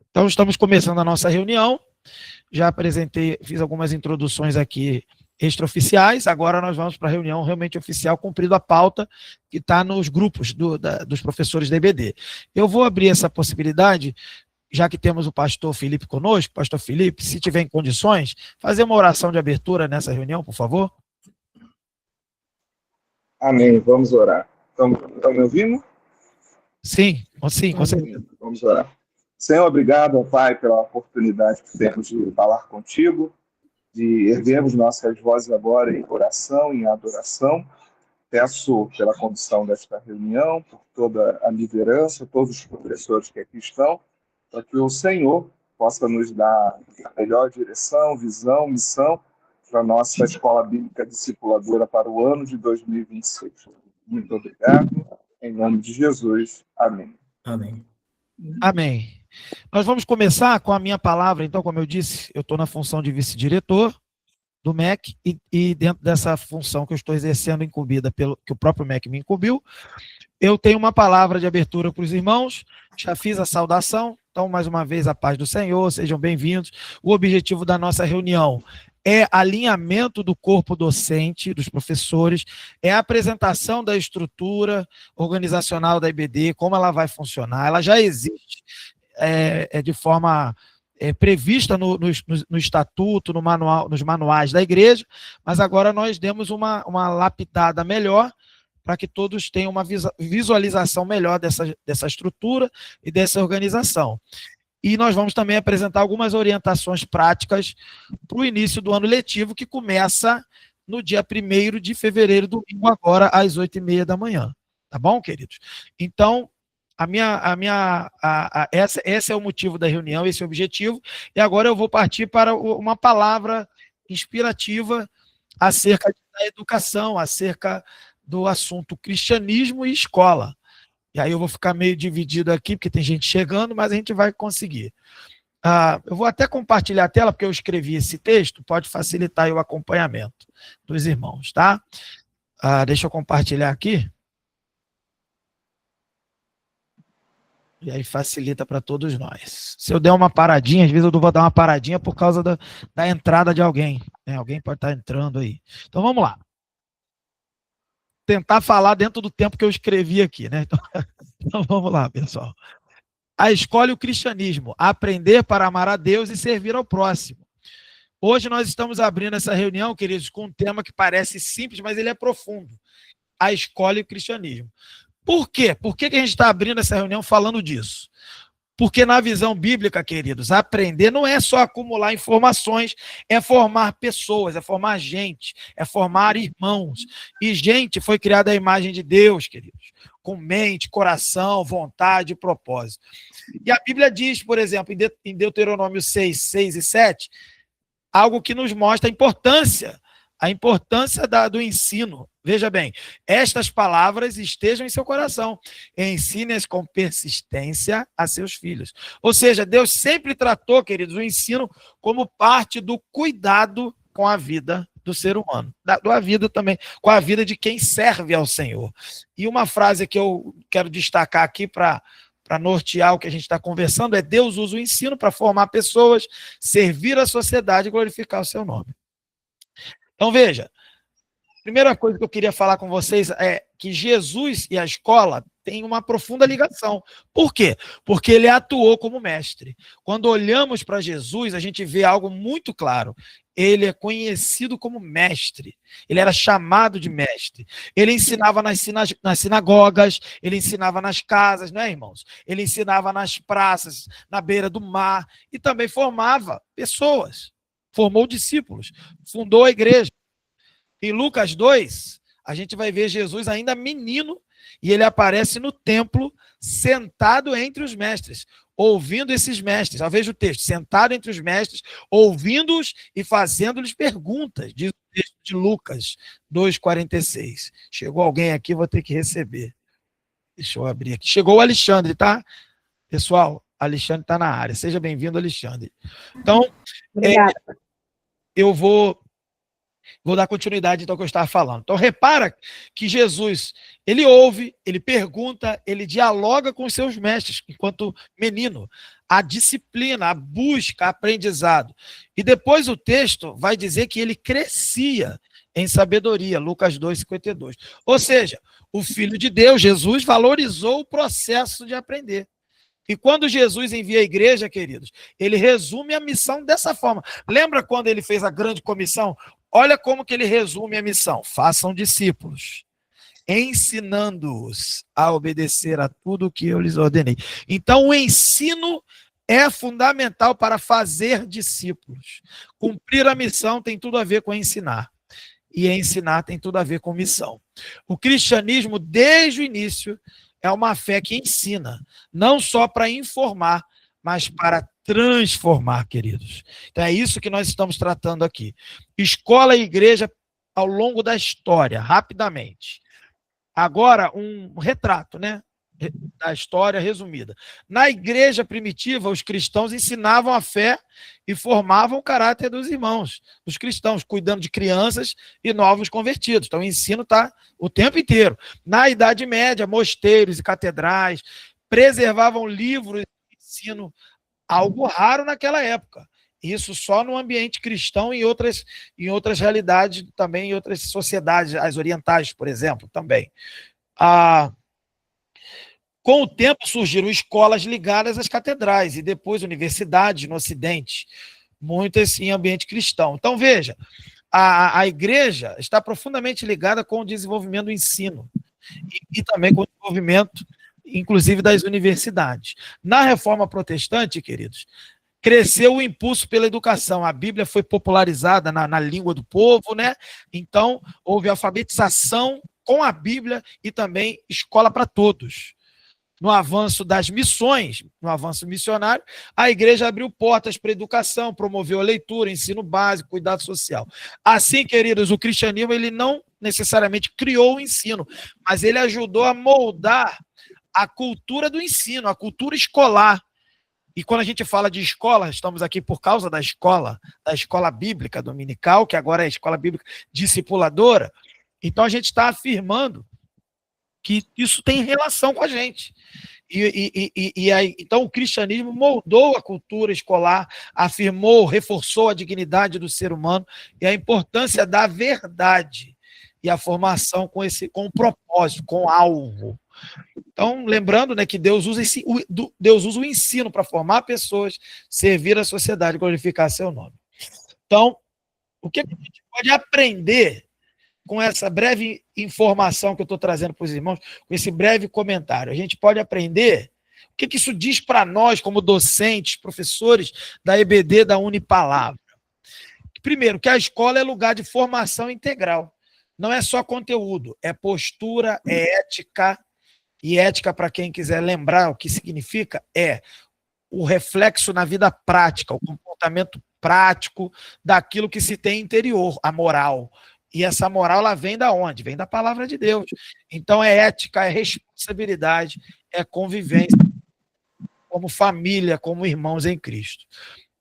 Então, estamos começando a nossa reunião. Já apresentei, fiz algumas introduções aqui extraoficiais. Agora nós vamos para a reunião realmente oficial, cumprindo a pauta que está nos grupos dos professores da EBD. Eu vou abrir essa possibilidade, já que temos o pastor Felipe conosco. Pastor Felipe, se tiver em condições, fazer uma oração de abertura nessa reunião, por favor. Amém. Vamos orar. Estão me ouvindo? Sim, com certeza. Vamos orar. Senhor, obrigado, Pai, pela oportunidade que temos de falar contigo, de erguermos nossas vozes agora em oração, em adoração. Peço pela condução desta reunião, por toda a liderança, todos os professores que aqui estão, para que o Senhor possa nos dar a melhor direção, visão, missão para a nossa Escola Bíblica Discipuladora para o ano de 2026. Muito obrigado. Em nome de Jesus. Amém. Amém. Amém. Nós vamos começar com a minha palavra. Então, como eu disse, eu estou na função de vice-diretor do MEC e dentro dessa função que eu estou exercendo incumbida que o próprio MEC me incumbiu, eu tenho uma palavra de abertura para os irmãos. Já fiz a saudação. Então, mais uma vez, a paz do Senhor, sejam bem-vindos. O objetivo da nossa reunião é alinhamento do corpo docente, dos professores, é a apresentação da estrutura organizacional da IBD, como ela vai funcionar. Ela já existe de forma prevista no estatuto, no manual, nos manuais da igreja, mas agora nós demos uma lapidada melhor para que todos tenham uma visualização melhor dessa estrutura e dessa organização. E nós vamos também apresentar algumas orientações práticas para o início do ano letivo, que começa no dia 1º de fevereiro, domingo, agora às 8h30 da manhã. Tá bom, queridos? Então, esse é o motivo da reunião, esse é o objetivo. E agora eu vou partir para uma palavra inspirativa acerca da educação, acerca do assunto cristianismo e escola. E aí eu vou ficar meio dividido aqui, porque tem gente chegando, mas a gente vai conseguir. Eu vou até compartilhar a tela, porque eu escrevi esse texto, pode facilitar aí o acompanhamento dos irmãos, tá? Deixa eu compartilhar aqui. E aí facilita para todos nós. Se eu der uma paradinha, às vezes eu vou dar uma paradinha por causa da entrada de alguém. Né? Alguém pode estar entrando aí. Então vamos lá. Tentar falar dentro do tempo que eu escrevi aqui, né? Então vamos lá, pessoal. A escola e o cristianismo, aprender para amar a Deus e servir ao próximo. Hoje nós estamos abrindo essa reunião, queridos, com um tema que parece simples, mas ele é profundo. A escola e o cristianismo. Por quê? Por que a gente está abrindo essa reunião falando disso? Porque na visão bíblica, queridos, aprender não é só acumular informações, é formar pessoas, é formar gente, é formar irmãos. E gente foi criada à imagem de Deus, queridos, com mente, coração, vontade e propósito. E a Bíblia diz, por exemplo, em Deuteronômio 6, 6 e 7, algo que nos mostra a importância do ensino. Veja bem, estas palavras estejam em seu coração, ensine-as com persistência a seus filhos. Ou seja, Deus sempre tratou, queridos, o ensino como parte do cuidado com a vida do ser humano, da vida também, com a vida de quem serve ao Senhor. E uma frase que eu quero destacar aqui para nortear o que a gente está conversando é: Deus usa o ensino para formar pessoas, servir a sociedade e glorificar o seu nome. Então, veja, a primeira coisa que eu queria falar com vocês é que Jesus e a escola têm uma profunda ligação. Por quê? Porque ele atuou como mestre. Quando olhamos para Jesus, a gente vê algo muito claro. Ele é conhecido como mestre. Ele era chamado de mestre. Ele ensinava nas sinagogas, ele ensinava nas casas, né, irmãos? Ele ensinava nas praças, na beira do mar, e também formava pessoas. Formou discípulos, fundou a igreja. Em Lucas 2, a gente vai ver Jesus ainda menino, e ele aparece no templo, sentado entre os mestres, ouvindo esses mestres. Veja o texto: sentado entre os mestres, ouvindo-os e fazendo-lhes perguntas, diz o texto de Lucas 2,46. Chegou alguém aqui, vou ter que receber. Deixa eu abrir aqui. Chegou o Alexandre, tá? Pessoal, Alexandre está na área. Seja bem-vindo, Alexandre. Então, eu vou Vou dar continuidade então ao que eu estava falando. Então, repara que Jesus, ele ouve, ele pergunta, ele dialoga com os seus mestres, enquanto menino. A disciplina, a busca, aprendizado. E depois o texto vai dizer que ele crescia em sabedoria, Lucas 2,52. Ou seja, o Filho de Deus, Jesus, valorizou o processo de aprender. E quando Jesus envia a igreja, queridos, ele resume a missão dessa forma. Lembra quando ele fez a grande comissão? Olha como que ele resume a missão. Façam discípulos, ensinando-os a obedecer a tudo o que eu lhes ordenei. Então, o ensino é fundamental para fazer discípulos. Cumprir a missão tem tudo a ver com ensinar. E ensinar tem tudo a ver com missão. O cristianismo, desde o início, é uma fé que ensina, não só para informar, mas para transformar, queridos. Então é isso que nós estamos tratando aqui. Escola e igreja ao longo da história, rapidamente. Agora, um retrato, né? Da história resumida. Na igreja primitiva, os cristãos ensinavam a fé e formavam o caráter dos irmãos, dos cristãos, cuidando de crianças e novos convertidos. Então, o ensino está o tempo inteiro. Na Idade Média, mosteiros e catedrais preservavam livros de ensino, algo raro naquela época. Isso só no ambiente cristão e em outras realidades também, em outras sociedades, as orientais, por exemplo, também. Com o tempo surgiram escolas ligadas às catedrais e depois universidades no Ocidente, muitas em ambiente cristão. Então, veja, a igreja está profundamente ligada com o desenvolvimento do ensino e também com o desenvolvimento, inclusive, das universidades. Na Reforma Protestante, queridos, cresceu o impulso pela educação. A Bíblia foi popularizada na língua do povo, né? Então, houve alfabetização com a Bíblia e também escola para todos. No avanço das missões, no avanço missionário, a igreja abriu portas para a educação, promoveu a leitura, ensino básico, cuidado social. Assim, queridos, o cristianismo ele não necessariamente criou o ensino, mas ele ajudou a moldar a cultura do ensino, a cultura escolar. E quando a gente fala de escola, estamos aqui por causa da escola bíblica dominical, que agora é a escola bíblica discipuladora. Então, a gente está afirmando que isso tem relação com a gente. Então, o cristianismo moldou a cultura escolar, afirmou, reforçou a dignidade do ser humano e a importância da verdade e a formação com o propósito, com o alvo. Então, lembrando, né, que Deus usa o ensino para formar pessoas, servir a sociedade, glorificar seu nome. Então, o que a gente pode aprender com essa breve informação que eu estou trazendo para os irmãos, com esse breve comentário? A gente pode aprender o que isso diz para nós, como docentes, professores da EBD, da Unipalavra. Primeiro, que a escola é lugar de formação integral. Não é só conteúdo, é postura, é ética. E ética, para quem quiser lembrar o que significa, é o reflexo na vida prática, o comportamento prático daquilo que se tem interior, a moral. E essa moral, ela vem da onde? Vem da palavra de Deus. Então, é ética, é responsabilidade, é convivência, como família, como irmãos em Cristo.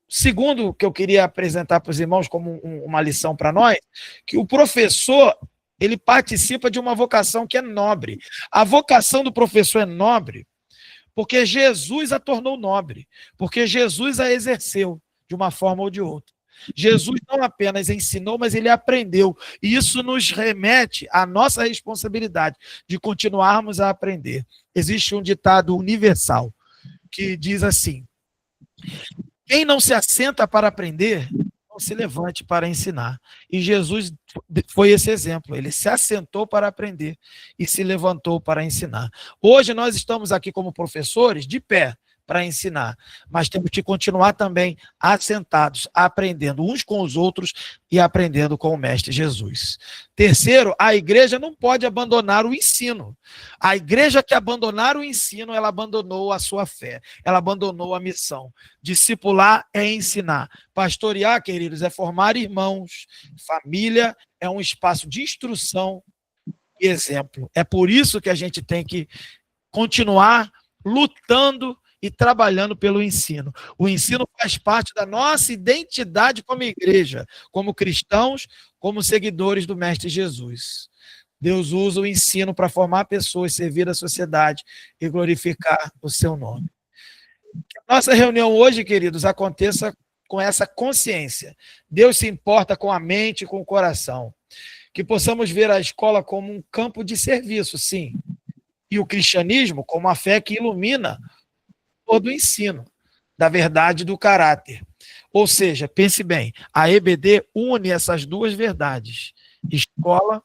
Segundo, que eu queria apresentar para os irmãos como uma lição para nós, que o professor, ele participa de uma vocação que é nobre. A vocação do professor é nobre porque Jesus a tornou nobre, porque Jesus a exerceu de uma forma ou de outra. Jesus não apenas ensinou, mas ele aprendeu. E isso nos remete à nossa responsabilidade de continuarmos a aprender. Existe um ditado universal que diz assim: quem não se assenta para aprender, não se levante para ensinar. E Jesus foi esse exemplo. Ele se assentou para aprender e se levantou para ensinar. Hoje nós estamos aqui como professores de pé para ensinar, mas temos que continuar também assentados, aprendendo uns com os outros e aprendendo com o Mestre Jesus. Terceiro, a igreja não pode abandonar o ensino. A igreja que abandonar o ensino, ela abandonou a sua fé, ela abandonou a missão. Discipular é ensinar. Pastorear, queridos, é formar irmãos. Família é um espaço de instrução e exemplo. É por isso que a gente tem que continuar lutando e trabalhando pelo ensino. O ensino faz parte da nossa identidade como igreja, como cristãos, como seguidores do Mestre Jesus. Deus usa o ensino para formar pessoas, servir a sociedade e glorificar o seu nome. Que a nossa reunião hoje, queridos, aconteça com essa consciência. Deus se importa com a mente e com o coração. Que possamos ver a escola como um campo de serviço, sim, e o cristianismo como a fé que ilumina todo o ensino da verdade e do caráter. Ou seja, pense bem, a EBD une essas duas verdades, escola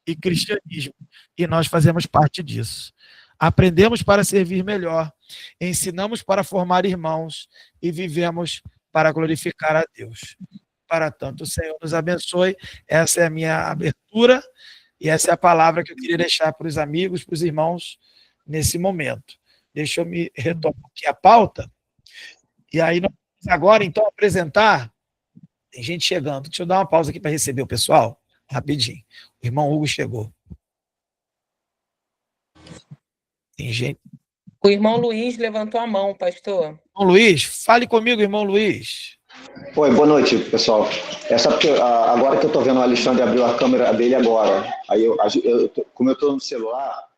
e cristianismo, e nós fazemos parte disso. Aprendemos para servir melhor, ensinamos para formar irmãos e vivemos para glorificar a Deus. Para tanto, o Senhor nos abençoe. Essa é a minha abertura e essa é a palavra que eu queria deixar para os amigos, para os irmãos, nesse momento. Deixa eu me retomar aqui a pauta. E aí, nós vamos agora, então, apresentar. Tem gente chegando. Deixa eu dar uma pausa aqui para receber o pessoal. Rapidinho. O irmão Hugo chegou. Tem gente. O irmão Luiz levantou a mão, pastor. Irmão Luiz, fale comigo, irmão Luiz. Oi, boa noite, pessoal. É só porque agora que eu estou vendo o Alexandre abriu a câmera dele agora. Aí, como eu estou no celular,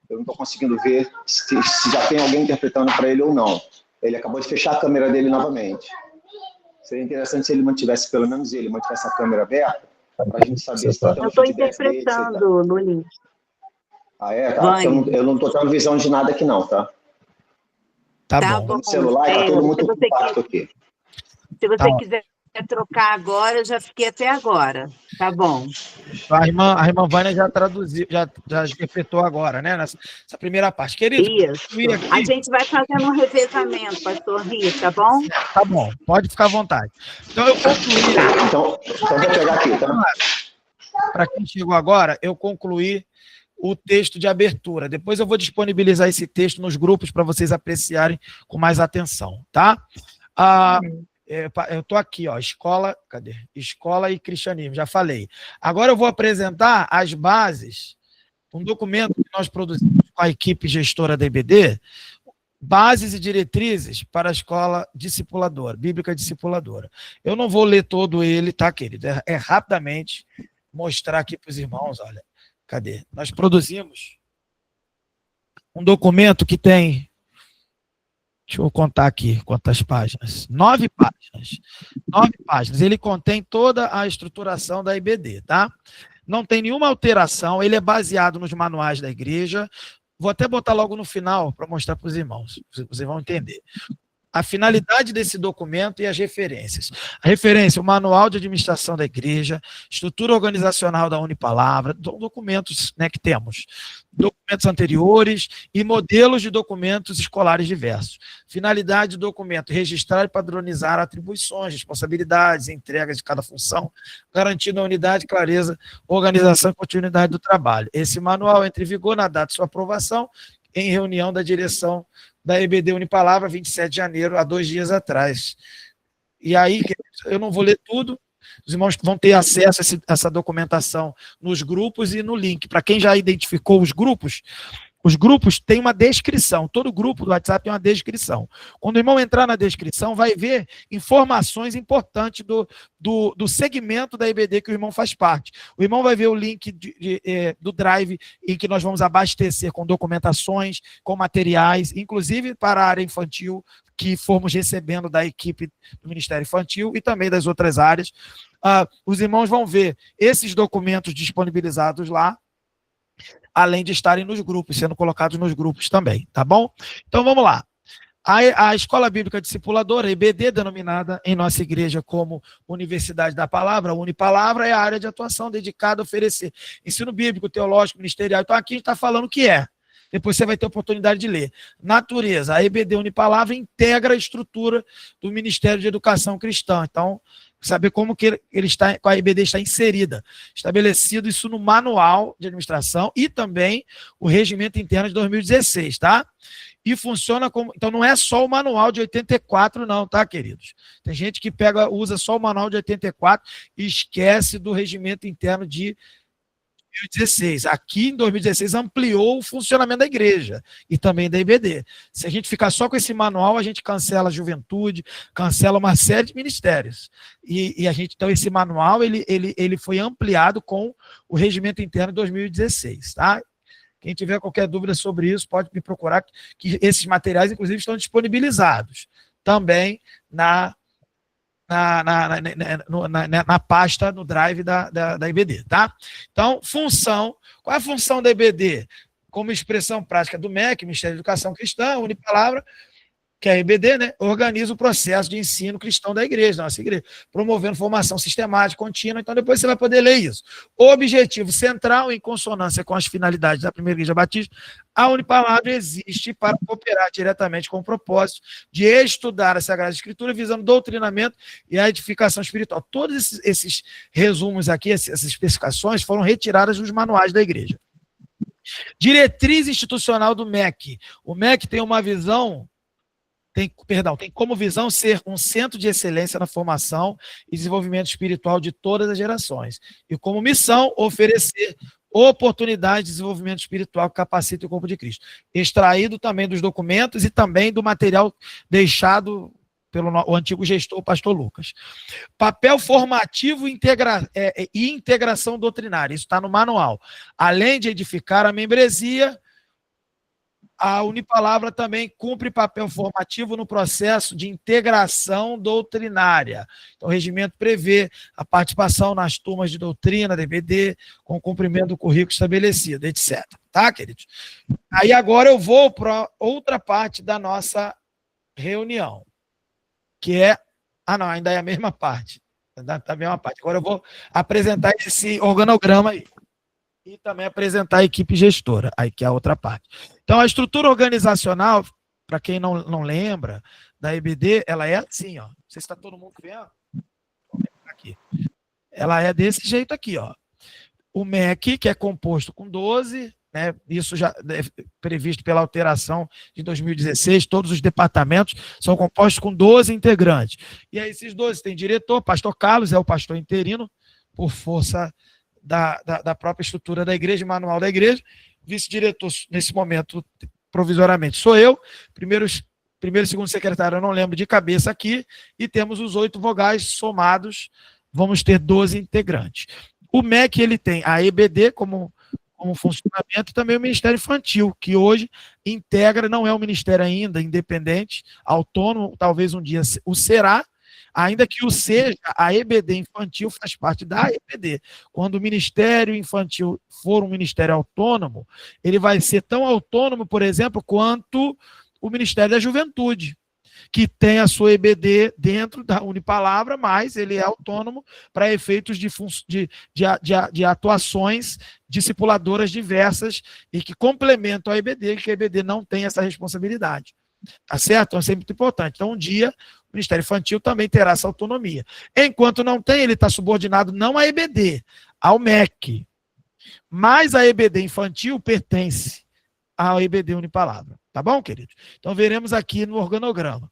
eu não estou conseguindo ver se já tem alguém interpretando para ele ou não. Ele acabou de fechar a câmera dele novamente. Seria interessante se ele mantivesse, pelo menos ele, mantivesse a câmera aberta, para a gente saber se está tendo feedback dele. Eu estou interpretando, Luiz. Ah, é? Tá. Eu não estou tendo visão de nada aqui, não, tá? Tá bom. No celular está todo muito compacto aqui. Se você quiser trocar agora, eu já fiquei até agora. Tá bom. A irmã Vânia já traduziu, já interpretou agora, né? Nessa primeira parte. Querido, isso. A gente vai fazendo um revezamento, pastor Rita, tá bom? Tá bom, pode ficar à vontade. Então, eu concluí. Então vou pegar aqui, tá? Para quem chegou agora, eu concluí o texto de abertura. Depois eu vou disponibilizar esse texto nos grupos para vocês apreciarem com mais atenção, tá? Eu estou aqui, ó, escola, cadê? Escola e cristianismo, já falei. Agora eu vou apresentar as bases, um documento que nós produzimos com a equipe gestora da IBD, bases e diretrizes para a escola discipuladora, bíblica discipuladora. Eu não vou ler todo ele, tá, querido? É rapidamente mostrar aqui para os irmãos, olha, cadê? Nós produzimos um documento que tem, deixa eu contar aqui quantas páginas. 9 páginas. 9 páginas. Ele contém toda a estruturação da IBD, tá? Não tem nenhuma alteração, ele é baseado nos manuais da igreja. Vou até botar logo no final para mostrar para os irmãos, vocês vão entender. A finalidade desse documento e as referências. A referência, o Manual de Administração da Igreja, Estrutura Organizacional da Unipalavra, documentos, né, que temos, documentos anteriores e modelos de documentos escolares diversos. Finalidade do documento, registrar e padronizar atribuições, responsabilidades, entregas de cada função, garantindo a unidade, clareza, organização e continuidade do trabalho. Esse manual entra em vigor na data de sua aprovação, em reunião da direção da EBD Unipalavra, 27 de janeiro, há 2 dias atrás. E aí, eu não vou ler tudo, os irmãos vão ter acesso a essa documentação nos grupos e no link. Para quem já identificou os grupos têm uma descrição, todo grupo do WhatsApp tem uma descrição. Quando o irmão entrar na descrição, vai ver informações importantes do segmento da IBD que o irmão faz parte. O irmão vai ver o link do Drive, em que nós vamos abastecer com documentações, com materiais, inclusive para a área infantil, que fomos recebendo da equipe do Ministério Infantil e também das outras áreas. Os irmãos vão ver esses documentos disponibilizados lá, além de estarem nos grupos, sendo colocados nos grupos também, tá bom? Então, vamos lá. A Escola Bíblica Discipuladora, EBD, denominada em nossa igreja como Universidade da Palavra, a Unipalavra, é a área de atuação dedicada a oferecer ensino bíblico, teológico, ministerial. Então, aqui a gente está falando o que é. Depois você vai ter a oportunidade de ler. Natureza, a EBD Unipalavra integra a estrutura do Ministério de Educação Cristã. Então, saber como que com a IBD está inserida. Estabelecido isso no Manual de Administração e também o Regimento Interno de 2016, tá? E funciona como... Então, não é só o Manual de 84, não, tá, queridos? Tem gente que usa só o Manual de 84 e esquece do Regimento Interno de 2016. Aqui, em 2016, ampliou o funcionamento da igreja e também da IBD. Se a gente ficar só com esse manual, a gente cancela a juventude, cancela uma série de ministérios. E a gente, então, esse manual, ele foi ampliado com o regimento interno de 2016, tá? Quem tiver qualquer dúvida sobre isso, pode me procurar, que esses materiais, inclusive, estão disponibilizados também na pasta, no drive da IBD, tá? Então, função. Qual é a função da IBD? Como expressão prática do MEC, Ministério da Educação Cristã, Unipalavra, que é a IBD, né, organiza o processo de ensino cristão da igreja, da nossa igreja, promovendo formação sistemática, contínua. Então, depois você vai poder ler isso. O objetivo central, em consonância com as finalidades da Primeira Igreja Batista, a Unipalavra existe para cooperar diretamente com o propósito de estudar a Sagrada Escritura, visando doutrinamento e a edificação espiritual. Todos esses resumos aqui, essas especificações, foram retiradas dos manuais da igreja. Diretriz institucional do MEC. O MEC tem uma visão... tem como visão ser um centro de excelência na formação e desenvolvimento espiritual de todas as gerações. E como missão, oferecer oportunidade de desenvolvimento espiritual que capacite o corpo de Cristo. Extraído também dos documentos e também do material deixado pelo o antigo gestor, o pastor Lucas. Papel formativo e integração doutrinária. Isso está no manual. Além de edificar a membresia, a Unipalavra também cumpre papel formativo no processo de integração doutrinária. Então, o regimento prevê a participação nas turmas de doutrina, DBD, com o cumprimento do currículo estabelecido, etc. Tá, queridos? Aí agora eu vou para outra parte da nossa reunião, que é... Ah, não, ainda é a mesma parte. Ainda é a mesma parte. Agora eu vou apresentar esse organograma aí. E também apresentar a equipe gestora, aí que é a outra parte. Então, a estrutura organizacional, para quem não lembra, da EBD, ela é assim, ó. Não sei se está todo mundo vendo. Aqui. Ela é desse jeito aqui, ó. O MEC, que é composto com 12, né? Isso já é previsto pela alteração de 2016, todos os departamentos são compostos com 12 integrantes. E aí, esses 12 tem diretor, pastor Carlos é o pastor interino, por força da própria estrutura da igreja, manual da igreja. Vice-diretor, nesse momento, provisoriamente, sou eu. Primeiro e segundo secretário, eu não lembro de cabeça aqui. E temos os 8 vogais somados, vamos ter 12 integrantes. O MEC, ele tem a EBD como funcionamento e também o Ministério Infantil, que hoje integra, não é um ministério ainda independente, autônomo, talvez um dia o será, ainda que o seja, a EBD infantil faz parte da EBD. Quando o Ministério Infantil for um ministério autônomo, ele vai ser tão autônomo, por exemplo, quanto o Ministério da Juventude, que tem a sua EBD dentro da Unipalavra, mas ele é autônomo para efeitos de atuações discipuladoras diversas e que complementam a EBD, que a EBD não tem essa responsabilidade. Tá certo? Então, isso é muito importante. Então, um dia, o Ministério Infantil também terá essa autonomia. Enquanto não tem, ele está subordinado não à EBD, ao MEC. Mas a EBD Infantil pertence à EBD Unipalavra. Tá bom, queridos? Então, veremos aqui no organograma.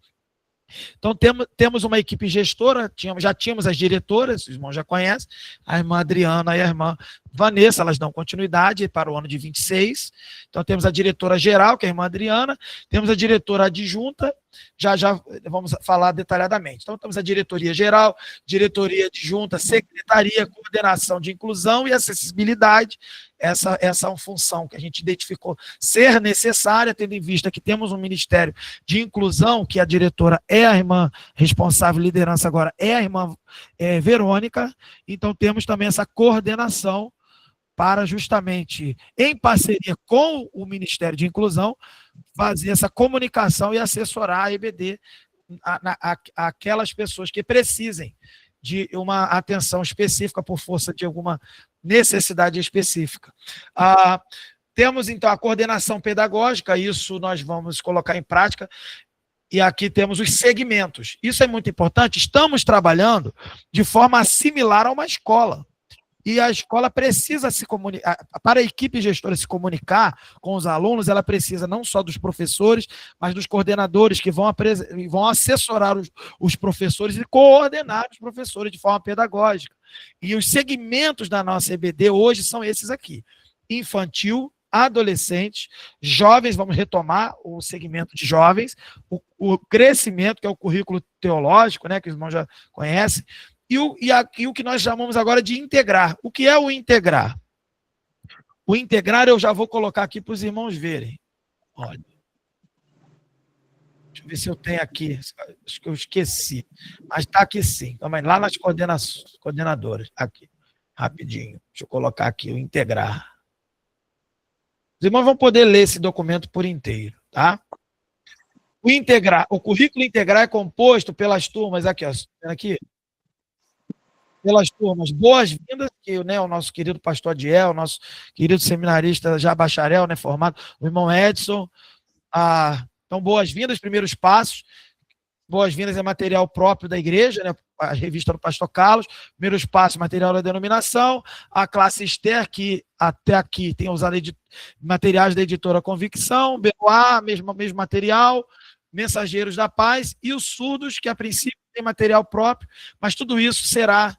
Então, temos uma equipe gestora, já tínhamos as diretoras, os irmãos já conhecem, a irmã Adriana e a irmã Vanessa, elas dão continuidade para o ano de 26. Então, temos a diretora geral, que é a irmã Adriana, temos a diretora adjunta, já vamos falar detalhadamente. Então, temos a diretoria geral, diretoria adjunta, secretaria, coordenação de inclusão e acessibilidade. Essa é uma função que a gente identificou ser necessária, tendo em vista que temos um Ministério de Inclusão, que a diretora é a irmã responsável, liderança agora é a irmã Verônica. Então, temos também essa coordenação para justamente, em parceria com o Ministério de Inclusão, fazer essa comunicação e assessorar a EBD, aquelas pessoas que precisem de uma atenção específica por força de alguma necessidade específica. Temos, então, a coordenação pedagógica, isso nós vamos colocar em prática, e aqui temos os segmentos. Isso é muito importante, estamos trabalhando de forma similar a uma escola. E a escola precisa se comunicar, para a equipe gestora se comunicar com os alunos, ela precisa não só dos professores, mas dos coordenadores que vão assessorar os professores e coordenar os professores de forma pedagógica. E os segmentos da nossa EBD hoje são esses aqui: infantil, adolescentes, jovens, vamos retomar o segmento de jovens, o crescimento, que é o currículo teológico, né, que os irmãos já conhecem, e o que nós chamamos agora de integrar. O que é o integrar? O integrar eu já vou colocar aqui para os irmãos verem. Olha. Deixa eu ver se eu tenho aqui. Acho que eu esqueci. Mas está aqui sim. Lá nas coordenadoras. Aqui. Rapidinho. Deixa eu colocar aqui o integrar. Os irmãos vão poder ler esse documento por inteiro, tá? O currículo integrar é composto pelas turmas, aqui, pelas turmas boas-vindas, que, né, o nosso querido pastor Adiel, nosso querido seminarista já bacharel, né, formado, o irmão Edson. Então, boas-vindas, primeiros passos. Boas-vindas é material próprio da igreja, né? A revista do pastor Carlos. Primeiros passos, material da denominação. A classe Esther, que até aqui tem usado materiais da editora Convicção. BOA, mesmo material. Mensageiros da Paz. E os surdos, que a princípio tem material próprio, mas tudo isso será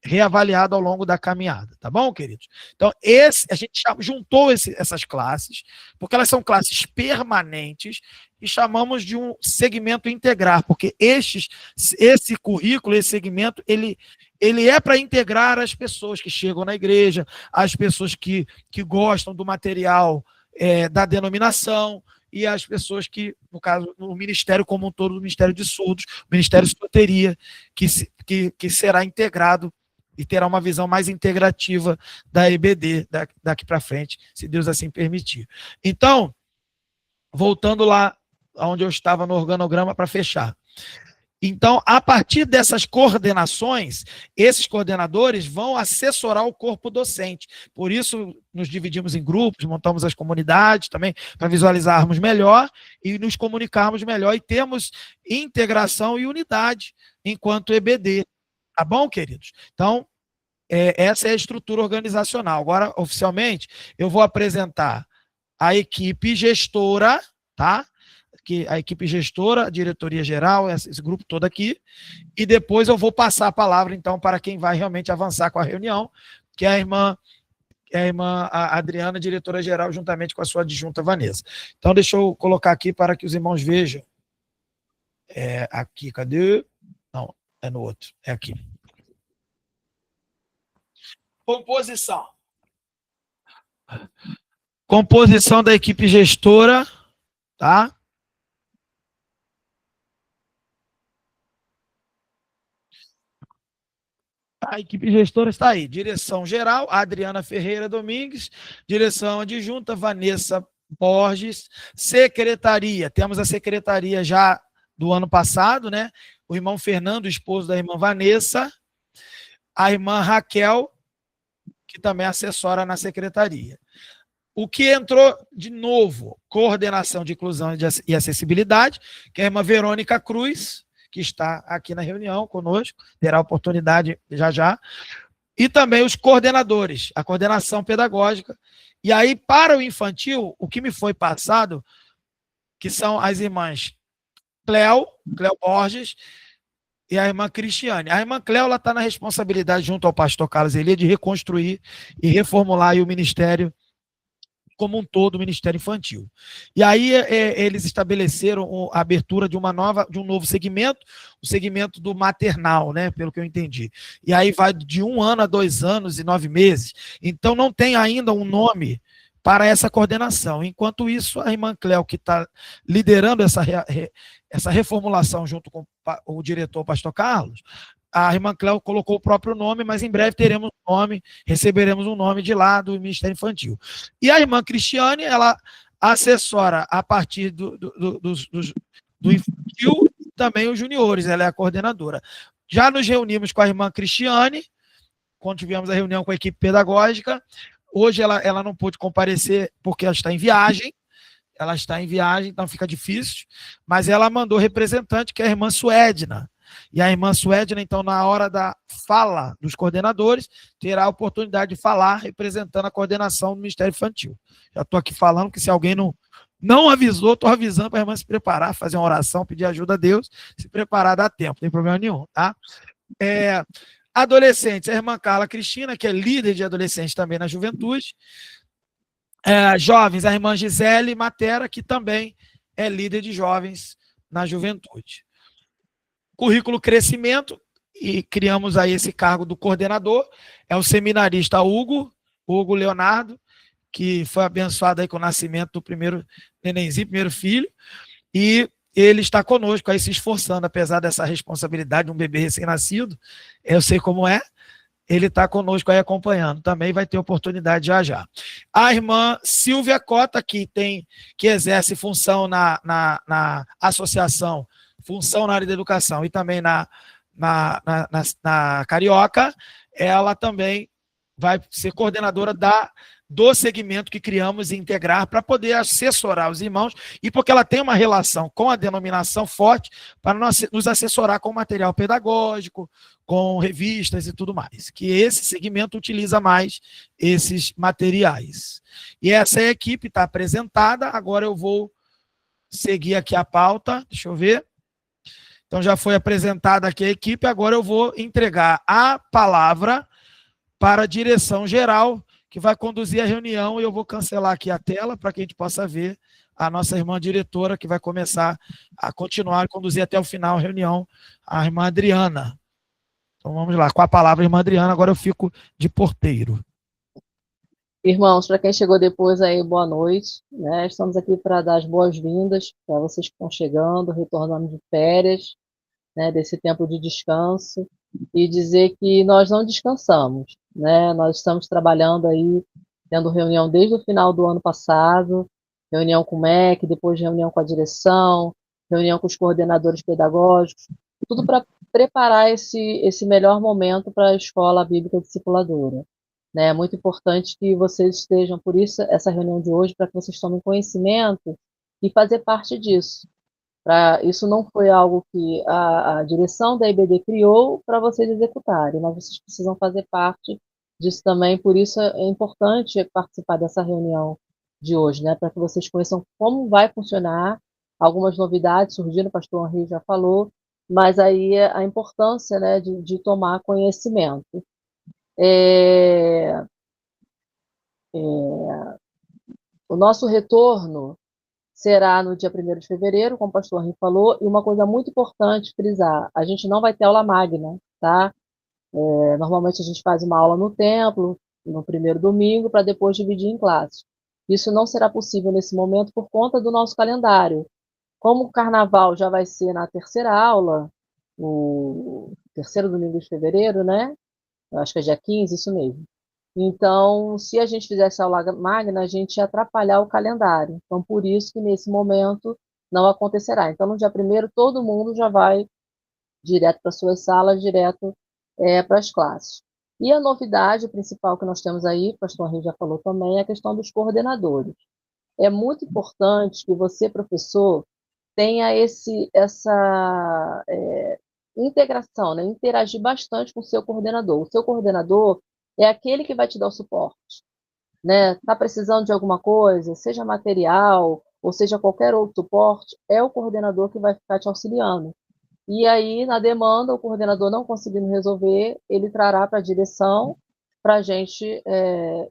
reavaliado ao longo da caminhada, tá bom, queridos? Então, a gente juntou essas classes, porque elas são classes permanentes, e chamamos de um segmento integrar, porque esse currículo, esse segmento, ele é para integrar as pessoas que chegam na igreja, as pessoas que gostam do material da denominação, e as pessoas que, no caso, no ministério como um todo, o Ministério de Surdos, o Ministério de Soteria, que será integrado e terá uma visão mais integrativa da EBD daqui para frente, se Deus assim permitir. Então, voltando lá onde eu estava no organograma para fechar. Então, a partir dessas coordenações, esses coordenadores vão assessorar o corpo docente. Por isso, nos dividimos em grupos, montamos as comunidades também, para visualizarmos melhor e nos comunicarmos melhor e termos integração e unidade enquanto EBD. Tá bom, queridos? Então, essa é a estrutura organizacional. Agora, oficialmente, eu vou apresentar a equipe gestora, tá? A equipe gestora, a diretoria geral, esse grupo todo aqui, e depois eu vou passar a palavra, então, para quem vai realmente avançar com a reunião, que é a irmã Adriana, diretora geral, juntamente com a sua adjunta Vanessa. Então, deixa eu colocar aqui para que os irmãos vejam. Aqui, cadê? Não, é no outro, é aqui. Composição da equipe gestora, tá? A equipe gestora está aí. Direção geral, Adriana Ferreira Domingues. Direção adjunta, Vanessa Borges. Secretaria, temos a secretaria já do ano passado, né? O irmão Fernando, esposo da irmã Vanessa. A irmã Raquel, que também é assessora na secretaria. O que entrou de novo, coordenação de inclusão e acessibilidade, que é a irmã Verônica Cruz, que está aqui na reunião conosco, terá oportunidade já. E também os coordenadores, a coordenação pedagógica. E aí, para o infantil, o que me foi passado, que são as irmãs Cléo Borges e a irmã Cristiane. A irmã Cléo está na responsabilidade, junto ao pastor Carlos Elia, de reconstruir e reformular aí o ministério como um todo, o Ministério Infantil. E aí eles estabeleceram a abertura de um novo segmento, o segmento do maternal, né, pelo que eu entendi. E aí vai de 1 ano a 2 anos e 9 meses. Então não tem ainda um nome para essa coordenação. Enquanto isso, a irmã Cléo, que está liderando essa reformulação junto com o diretor, o pastor Carlos, a irmã Cléo colocou o próprio nome, mas em breve teremos um nome, receberemos um nome de lá do Ministério Infantil. E a irmã Cristiane, ela assessora a partir do infantil também os juniores, ela é a coordenadora. Já nos reunimos com a irmã Cristiane, quando tivemos a reunião com a equipe pedagógica. Hoje ela não pôde comparecer porque ela está em viagem, então fica difícil, mas ela mandou representante, que é a irmã Suedna. E a irmã Suedna, então, na hora da fala dos coordenadores, terá a oportunidade de falar representando a coordenação do Ministério Infantil. Já estou aqui falando que se alguém não avisou, estou avisando para a irmã se preparar, fazer uma oração, pedir ajuda a Deus, se preparar dá tempo, não tem problema nenhum, tá? Adolescentes, a irmã Carla Cristina, que é líder de adolescentes também na juventude. Jovens, a irmã Gisele Matera, que também é líder de jovens na juventude. Currículo crescimento, e criamos aí esse cargo do coordenador, é o seminarista Hugo Leonardo, que foi abençoado aí com o nascimento do primeiro nenenzinho, primeiro filho, e ele está conosco aí se esforçando, apesar dessa responsabilidade de um bebê recém-nascido, eu sei como é, ele está conosco aí acompanhando, também vai ter oportunidade já já. A irmã Silvia Cota, que exerce função na associação, função na área da educação e também na Carioca, ela também vai ser coordenadora do segmento que criamos e integrar para poder assessorar os irmãos e porque ela tem uma relação com a denominação forte para nos assessorar com material pedagógico, com revistas e tudo mais, que esse segmento utiliza mais esses materiais. E essa equipe está apresentada, agora eu vou seguir aqui a pauta, deixa eu ver. Então já foi apresentada aqui a equipe, agora eu vou entregar a palavra para a direção geral, que vai conduzir a reunião, e eu vou cancelar aqui a tela para que a gente possa ver a nossa irmã diretora, que vai começar a continuar e conduzir até o final a reunião, a irmã Adriana. Então vamos lá, com a palavra, irmã Adriana, agora eu fico de porteiro. Irmãos, para quem chegou depois aí, boa noite, né? Estamos aqui para dar as boas-vindas para vocês que estão chegando, retornando de férias, né, desse tempo de descanso, e dizer que nós não descansamos, né? Nós estamos trabalhando aí, tendo reunião desde o final do ano passado, reunião com o MEC, depois reunião com a direção, reunião com os coordenadores pedagógicos, tudo para preparar esse melhor momento para a Escola Bíblica Discipuladora. É muito importante que vocês estejam, por isso, essa reunião de hoje, para que vocês tomem conhecimento e fazer parte disso. Isso não foi algo que a direção da IBD criou para vocês executarem, mas vocês precisam fazer parte disso também, por isso é importante participar dessa reunião de hoje, né, para que vocês conheçam como vai funcionar, algumas novidades surgiram, o pastor Henri já falou, mas aí a importância, né, de tomar conhecimento. O nosso retorno será no dia 1º de fevereiro, como o pastor Henri falou, e uma coisa muito importante frisar, a gente não vai ter aula magna, tá? Normalmente a gente faz uma aula no templo, no primeiro domingo, para depois dividir em classes. Isso não será possível nesse momento por conta do nosso calendário. Como o carnaval já vai ser na terceira aula, o terceiro domingo de fevereiro, né? Eu acho que é dia 15, isso mesmo. Então, se a gente fizesse aula magna, a gente ia atrapalhar o calendário. Então, por isso que nesse momento não acontecerá. Então, no dia 1º, todo mundo já vai direto para suas salas, direto para as classes. E a novidade principal que nós temos aí, o pastor Henri já falou também, é a questão dos coordenadores. É muito importante que você, professor, tenha essa integração, né? Interagir bastante com o seu coordenador. O seu coordenador é aquele que vai te dar o suporte, né? Tá precisando de alguma coisa, seja material, ou seja qualquer outro suporte, é o coordenador que vai ficar te auxiliando. E aí, na demanda, o coordenador não conseguindo resolver, ele trará para a direção para a gente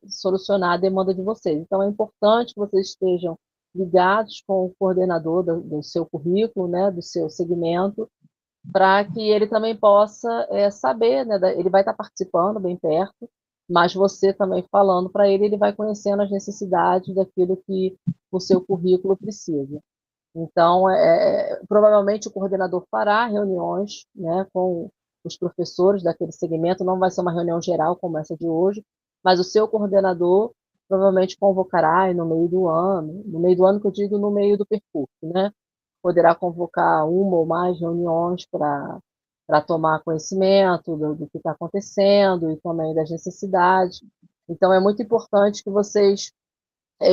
solucionar a demanda de vocês. Então, é importante que vocês estejam ligados com o coordenador do seu currículo, né, do seu segmento, para que ele também possa saber, né, ele vai estar participando bem perto, mas você também falando para ele, ele vai conhecendo as necessidades daquilo que o seu currículo precisa. Então, provavelmente o coordenador fará reuniões, né, com os professores daquele segmento, não vai ser uma reunião geral como essa de hoje, mas o seu coordenador provavelmente convocará no meio do ano que eu digo no meio do percurso, né, poderá convocar uma ou mais reuniões para tomar conhecimento do que está acontecendo e também das necessidades. Então, é muito importante que vocês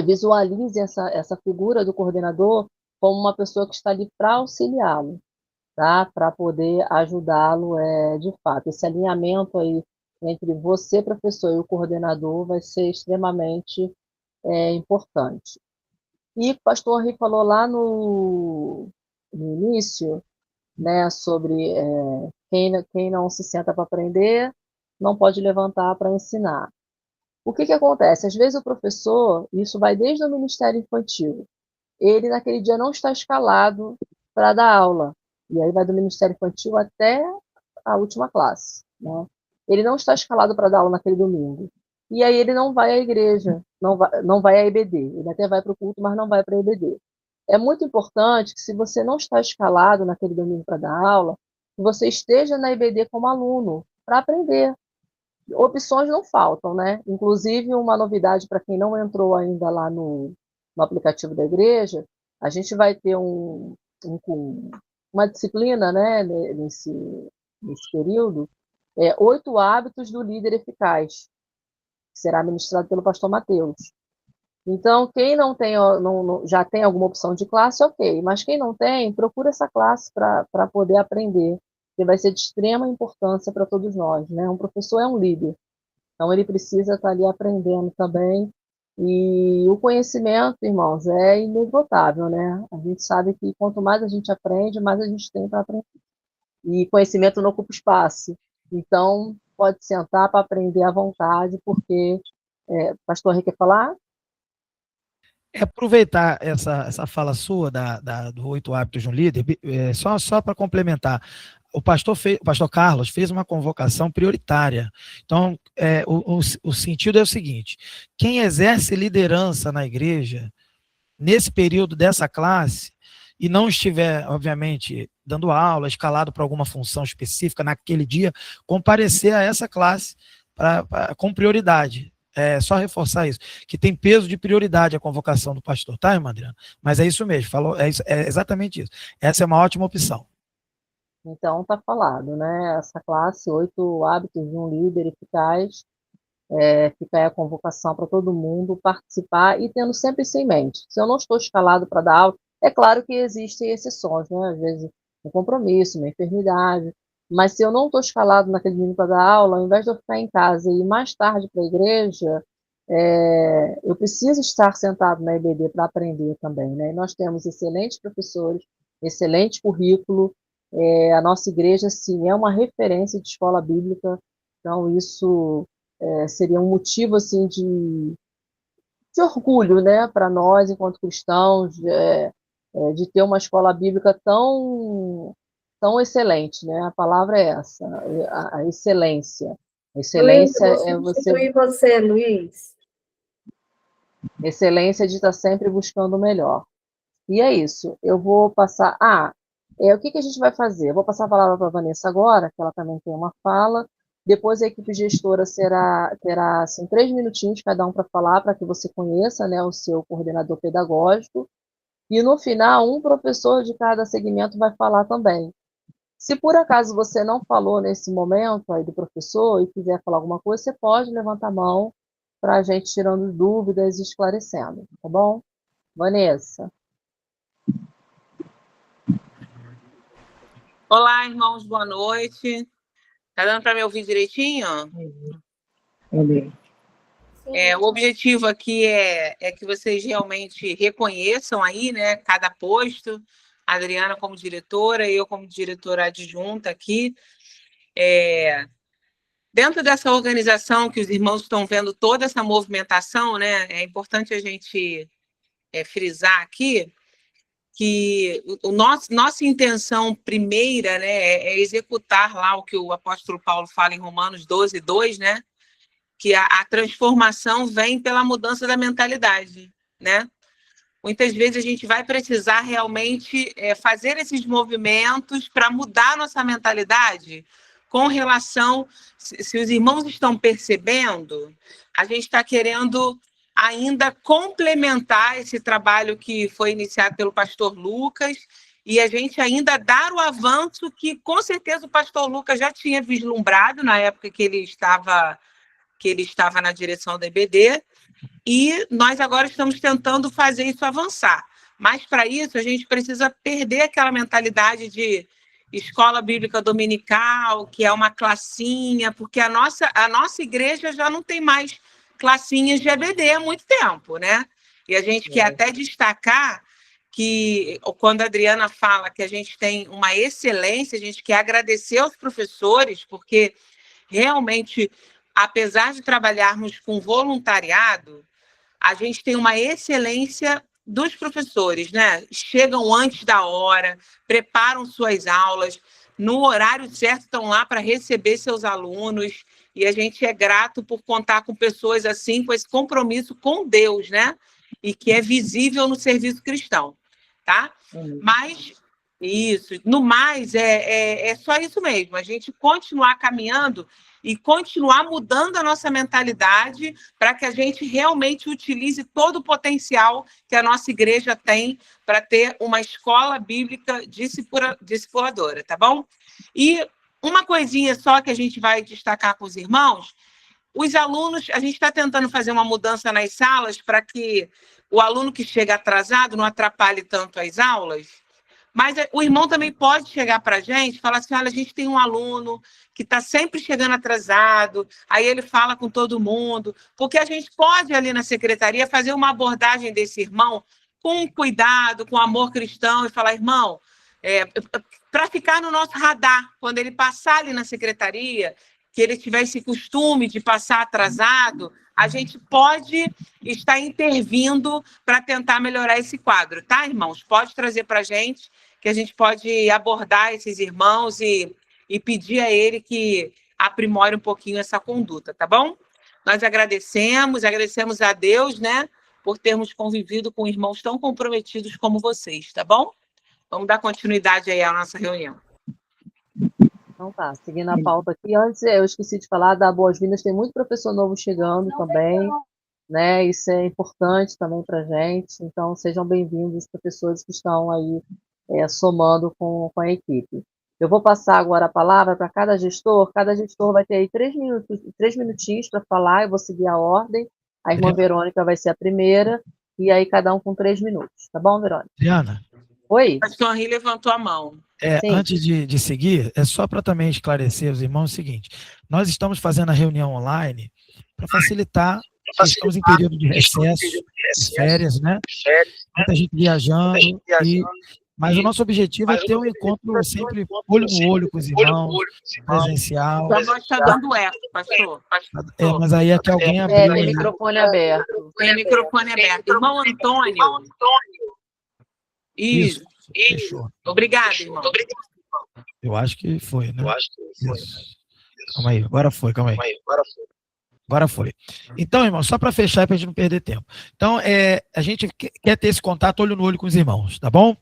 visualizem essa figura do coordenador como uma pessoa que está ali para auxiliá-lo, tá? Para poder ajudá-lo de fato. Esse alinhamento aí entre você, professor, e o coordenador vai ser extremamente importante. E o pastor Henri falou lá no início, né, sobre quem não se senta para aprender, não pode levantar para ensinar. O que acontece? Às vezes o professor, isso vai desde o Ministério Infantil, ele naquele dia não está escalado para dar aula, e aí vai do Ministério Infantil até a última classe, né? Ele não está escalado para dar aula naquele domingo, e aí ele não vai à igreja, não vai à EBD, ele até vai para o culto, mas não vai para a EBD. É muito importante que, se você não está escalado naquele domingo para dar aula, que você esteja na EBD como aluno, para aprender. Opções não faltam, né? Inclusive, uma novidade para quem não entrou ainda lá no aplicativo da igreja, a gente vai ter uma disciplina, né, nesse período, 8 hábitos do líder eficaz, que será ministrado pelo pastor Mateus. Então, quem não tem, já tem alguma opção de classe, ok, mas quem não tem, procura essa classe para poder aprender, que vai ser de extrema importância para todos nós, né? Um professor é um líder, então ele precisa estar ali aprendendo também, e o conhecimento, irmãos, é inesgotável, né? A gente sabe que quanto mais a gente aprende, mais a gente tem para aprender, e conhecimento não ocupa espaço, então pode sentar para aprender à vontade, porque, pastor Henrique, quer falar? Aproveitar essa fala sua do 8 hábitos de um líder, só para complementar, o pastor Carlos fez uma convocação prioritária. Então, o sentido é o seguinte: quem exerce liderança na igreja, nesse período dessa classe, e não estiver, obviamente, dando aula, escalado para alguma função específica naquele dia, comparecer a essa classe com prioridade. Só reforçar isso, que tem peso de prioridade a convocação do pastor, tá, irmã Adriana? Mas é isso mesmo, falou, é exatamente isso. Essa é uma ótima opção. Então, está falado, né? Essa classe, 8 hábitos de um líder eficaz, fica aí a convocação para todo mundo participar, e tendo sempre isso em mente. Se eu não estou escalado para dar aula, é claro que existem exceções, né? Às vezes um compromisso, uma enfermidade, mas se eu não estou escalado naquele domingo para dar aula, ao invés de eu ficar em casa e ir mais tarde para a igreja, eu preciso estar sentado na EBD para aprender também, né? E nós temos excelentes professores, excelente currículo, a nossa igreja, sim, é uma referência de escola bíblica, então isso seria um motivo, assim, de orgulho, né, para nós, enquanto cristãos, de ter uma escola bíblica tão excelente, né? A palavra é essa, a excelência. A excelência é você, Luiz. Excelência de estar sempre buscando o melhor. E é isso. Eu vou passar... o que a gente vai fazer? Eu vou passar a palavra para a Vanessa agora, que ela também tem uma fala. Depois a equipe gestora terá assim, 3 minutinhos cada um para falar, para que você conheça, né, o seu coordenador pedagógico. E no final, um professor de cada segmento vai falar também. Se por acaso você não falou nesse momento aí do professor e quiser falar alguma coisa, você pode levantar a mão para a gente tirando dúvidas e esclarecendo, tá bom? Vanessa. Olá, irmãos, boa noite. Tá dando para me ouvir direitinho? O objetivo aqui é que vocês realmente reconheçam aí, né, cada posto, a Adriana como diretora, eu como diretora adjunta aqui. Dentro dessa organização que os irmãos estão vendo toda essa movimentação, né, é importante a gente frisar aqui que nossa intenção primeira, né, é executar lá o que o apóstolo Paulo fala em Romanos 12:2, né, que a transformação vem pela mudança da mentalidade, né? Muitas vezes a gente vai precisar realmente fazer esses movimentos para mudar a nossa mentalidade com relação... Se os irmãos estão percebendo, a gente está querendo ainda complementar esse trabalho que foi iniciado pelo pastor Lucas, e a gente ainda dar o avanço que, com certeza, o pastor Lucas já tinha vislumbrado na época que ele estava na direção da EBD, e nós agora estamos tentando fazer isso avançar. Mas, para isso, a gente precisa perder aquela mentalidade de escola bíblica dominical, que é uma classinha, porque a nossa igreja já não tem mais classinhas de EBD há muito tempo, né? E a gente quer até destacar que, quando a Adriana fala que a gente tem uma excelência, a gente quer agradecer aos professores, porque realmente, apesar de trabalharmos com voluntariado, a gente tem uma excelência dos professores, né? Chegam antes da hora, preparam suas aulas, no horário certo estão lá para receber seus alunos, e a gente é grato por contar com pessoas assim, com esse compromisso com Deus, né? E que é visível no serviço cristão, tá? Mas, isso, no mais, é só isso mesmo, a gente continuar caminhando e continuar mudando a nossa mentalidade para que a gente realmente utilize todo o potencial que a nossa igreja tem para ter uma escola bíblica discipuladora, tá bom? E uma coisinha só que a gente vai destacar com os irmãos, os alunos, a gente está tentando fazer uma mudança nas salas para que o aluno que chega atrasado não atrapalhe tanto as aulas, mas o irmão também pode chegar para a gente e falar assim, olha, a gente tem um aluno que está sempre chegando atrasado, aí ele fala com todo mundo, porque a gente pode ali na secretaria fazer uma abordagem desse irmão com cuidado, com amor cristão, e falar, irmão, para ficar no nosso radar, quando ele passar ali na secretaria, que ele tiver esse costume de passar atrasado, a gente pode estar intervindo para tentar melhorar esse quadro, tá, irmãos? Pode trazer para a gente, que a gente pode abordar esses irmãos e pedir a ele que aprimore um pouquinho essa conduta, tá bom? Nós agradecemos a Deus, né, por termos convivido com irmãos tão comprometidos como vocês, tá bom? Vamos dar continuidade aí à nossa reunião. Então tá, seguindo a pauta aqui. Antes, eu esqueci de falar da Boas-Vindas, tem muito professor novo chegando também, né? Isso é importante também para a gente. Então, sejam bem-vindos os professores que estão aí somando com a equipe. Eu vou passar agora a palavra para cada gestor vai ter aí 3 minutinhos para falar, eu vou seguir a ordem, a irmã Verônica vai ser a primeira, e aí cada um com 3 minutos, tá bom, Verônica? Adriana? Oi? O pastor Henri levantou a mão. Antes de seguir, é só para também esclarecer os irmãos o seguinte, nós estamos fazendo a reunião online para facilitar, estamos em período de recesso, de férias, né? Muita gente viajando, mas o nosso objetivo é ter um encontro sempre olho no olho com os irmãos, presencial. A voz está dando eco, pastor. Mas aí é que alguém abriu. Tem microfone aberto. Tem microfone aberto. Irmão Antônio. Isso. Fechou. Obrigado, irmão. Eu acho que foi, né? Isso. Calma aí, agora foi. Agora foi. Então, irmão, só para fechar, para a gente não perder tempo. Então, a gente quer ter esse contato olho no olho com os irmãos, tá bom?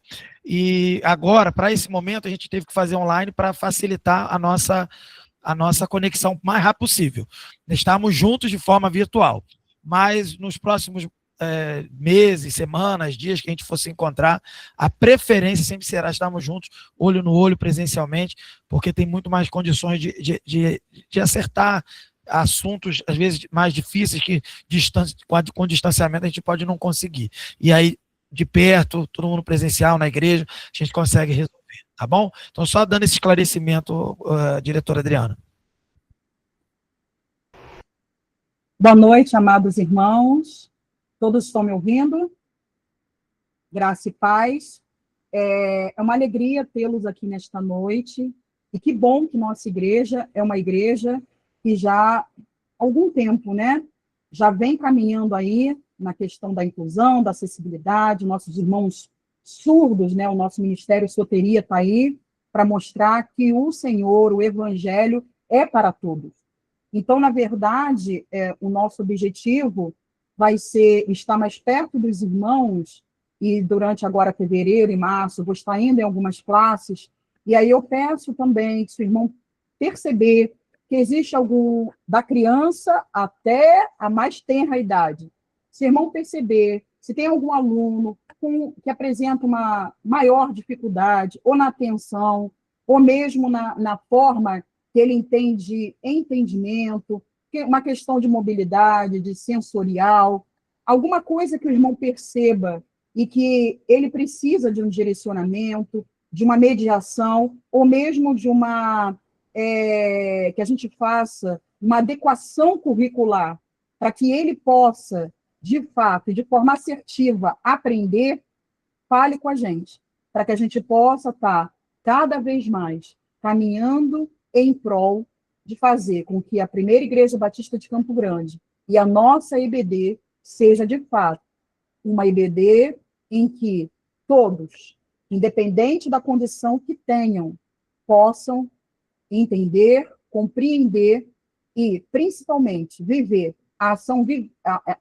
E agora, para esse momento, a gente teve que fazer online para facilitar a nossa conexão o mais rápido possível. Estamos juntos de forma virtual, mas nos próximos meses, semanas, dias que a gente fosse encontrar, a preferência sempre será estarmos juntos, olho no olho, presencialmente, porque tem muito mais condições de acertar assuntos, às vezes, mais difíceis que com distanciamento a gente pode não conseguir. E aí, de perto, todo mundo presencial na igreja, a gente consegue resolver, tá bom? Então, só dando esse esclarecimento, diretora Adriana. Boa noite, amados irmãos. Todos estão me ouvindo? Graça e paz. É uma alegria tê-los aqui nesta noite. E que bom que nossa igreja é uma igreja que já há algum tempo, né, já vem caminhando aí na questão da inclusão, da acessibilidade, nossos irmãos surdos, né, o nosso Ministério Soteria está aí para mostrar que o Senhor, o Evangelho, é para todos. Então, na verdade, o nosso objetivo vai ser estar mais perto dos irmãos, e durante agora fevereiro e março, vou estar indo em algumas classes, e aí eu peço também que se o irmão perceber que existe algum, da criança até a mais tenra idade. Se o irmão perceber, se tem algum aluno que apresenta uma maior dificuldade, ou na atenção, ou mesmo na forma que ele entende entendimento, uma questão de mobilidade, de sensorial, alguma coisa que o irmão perceba e que ele precisa de um direcionamento, de uma mediação, ou mesmo de uma... que a gente faça uma adequação curricular para que ele possa, de fato, e de forma assertiva, aprender, fale com a gente, para que a gente possa estar cada vez mais caminhando em prol de fazer com que a primeira Igreja Batista de Campo Grande e a nossa IBD seja, de fato, uma IBD em que todos, independente da condição que tenham, possam entender, compreender e, principalmente, viver a ação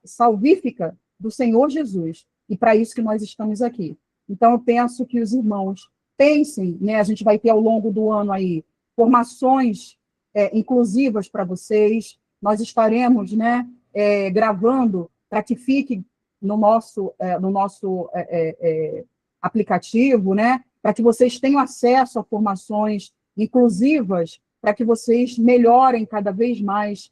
salvífica do Senhor Jesus. E para isso que nós estamos aqui. Então, eu penso que os irmãos pensem, né, a gente vai ter ao longo do ano aí formações inclusivas para vocês, nós estaremos, né, gravando para que fique no nosso aplicativo, né, para que vocês tenham acesso a formações inclusivas, para que vocês melhorem cada vez mais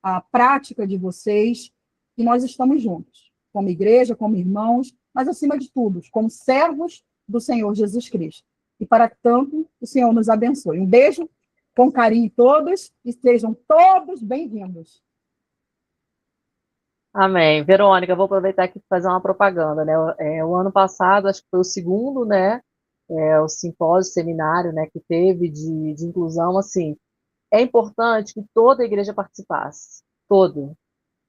a prática de vocês, e nós estamos juntos, como igreja, como irmãos, mas, acima de tudo, como servos do Senhor Jesus Cristo. E, para tanto, o Senhor nos abençoe. Um beijo, com carinho em todos, e sejam todos bem-vindos. Amém. Verônica, vou aproveitar aqui para fazer uma propaganda, né? O ano passado, acho que foi o segundo, né? O simpósio, seminário, né, que teve de inclusão, assim, é importante que toda a igreja participasse, todo.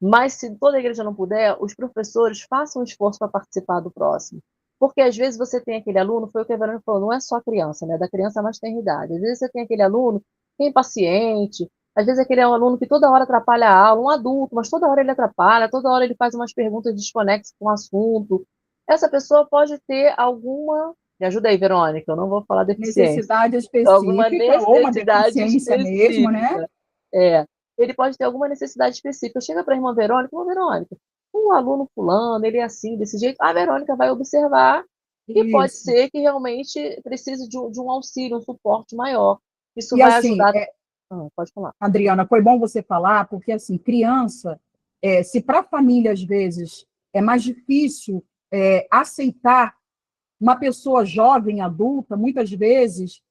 Mas se toda a igreja não puder, os professores façam um esforço para participar do próximo. Porque às vezes você tem aquele aluno, foi o que a Verônica falou, não é só a criança, né? Da criança mais tem idade. Às vezes você tem aquele aluno que é impaciente, às vezes aquele é um aluno que toda hora atrapalha a aula, um adulto, mas toda hora ele atrapalha, toda hora ele faz umas perguntas desconexas com o assunto. Essa pessoa pode ter alguma... Me ajuda aí, Verônica, eu não vou falar deficiência. Necessidade específica, Alguma ou uma necessidade deficiência mesmo, né? Ele pode ter alguma necessidade específica. Chega para a irmã Verônica, um aluno fulano, ele é assim, desse jeito. A Verônica vai observar e pode ser que realmente precise de um auxílio, um suporte maior. Isso vai assim, ajudar. Pode falar. Adriana, foi bom você falar, porque, assim, criança, se para a família, às vezes, é mais difícil aceitar uma pessoa jovem, adulta, muitas vezes,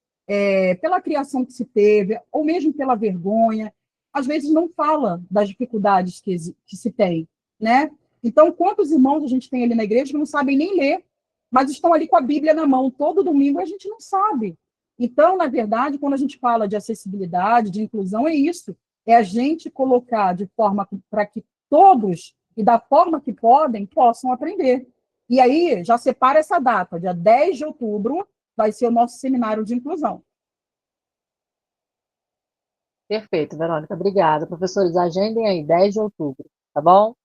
pela criação que se teve, ou mesmo pela vergonha, às vezes não fala das dificuldades que se tem, né? Então, quantos irmãos a gente tem ali na igreja que não sabem nem ler, mas estão ali com a Bíblia na mão todo domingo e a gente não sabe. Então, na verdade, quando a gente fala de acessibilidade, de inclusão, é isso, é a gente colocar de forma para que todos, e da forma que podem, possam aprender. E aí, já separa essa data, dia 10 de outubro, vai ser o nosso seminário de inclusão. Perfeito, Verônica, obrigada. Professores, agendem aí, 10 de outubro, tá bom?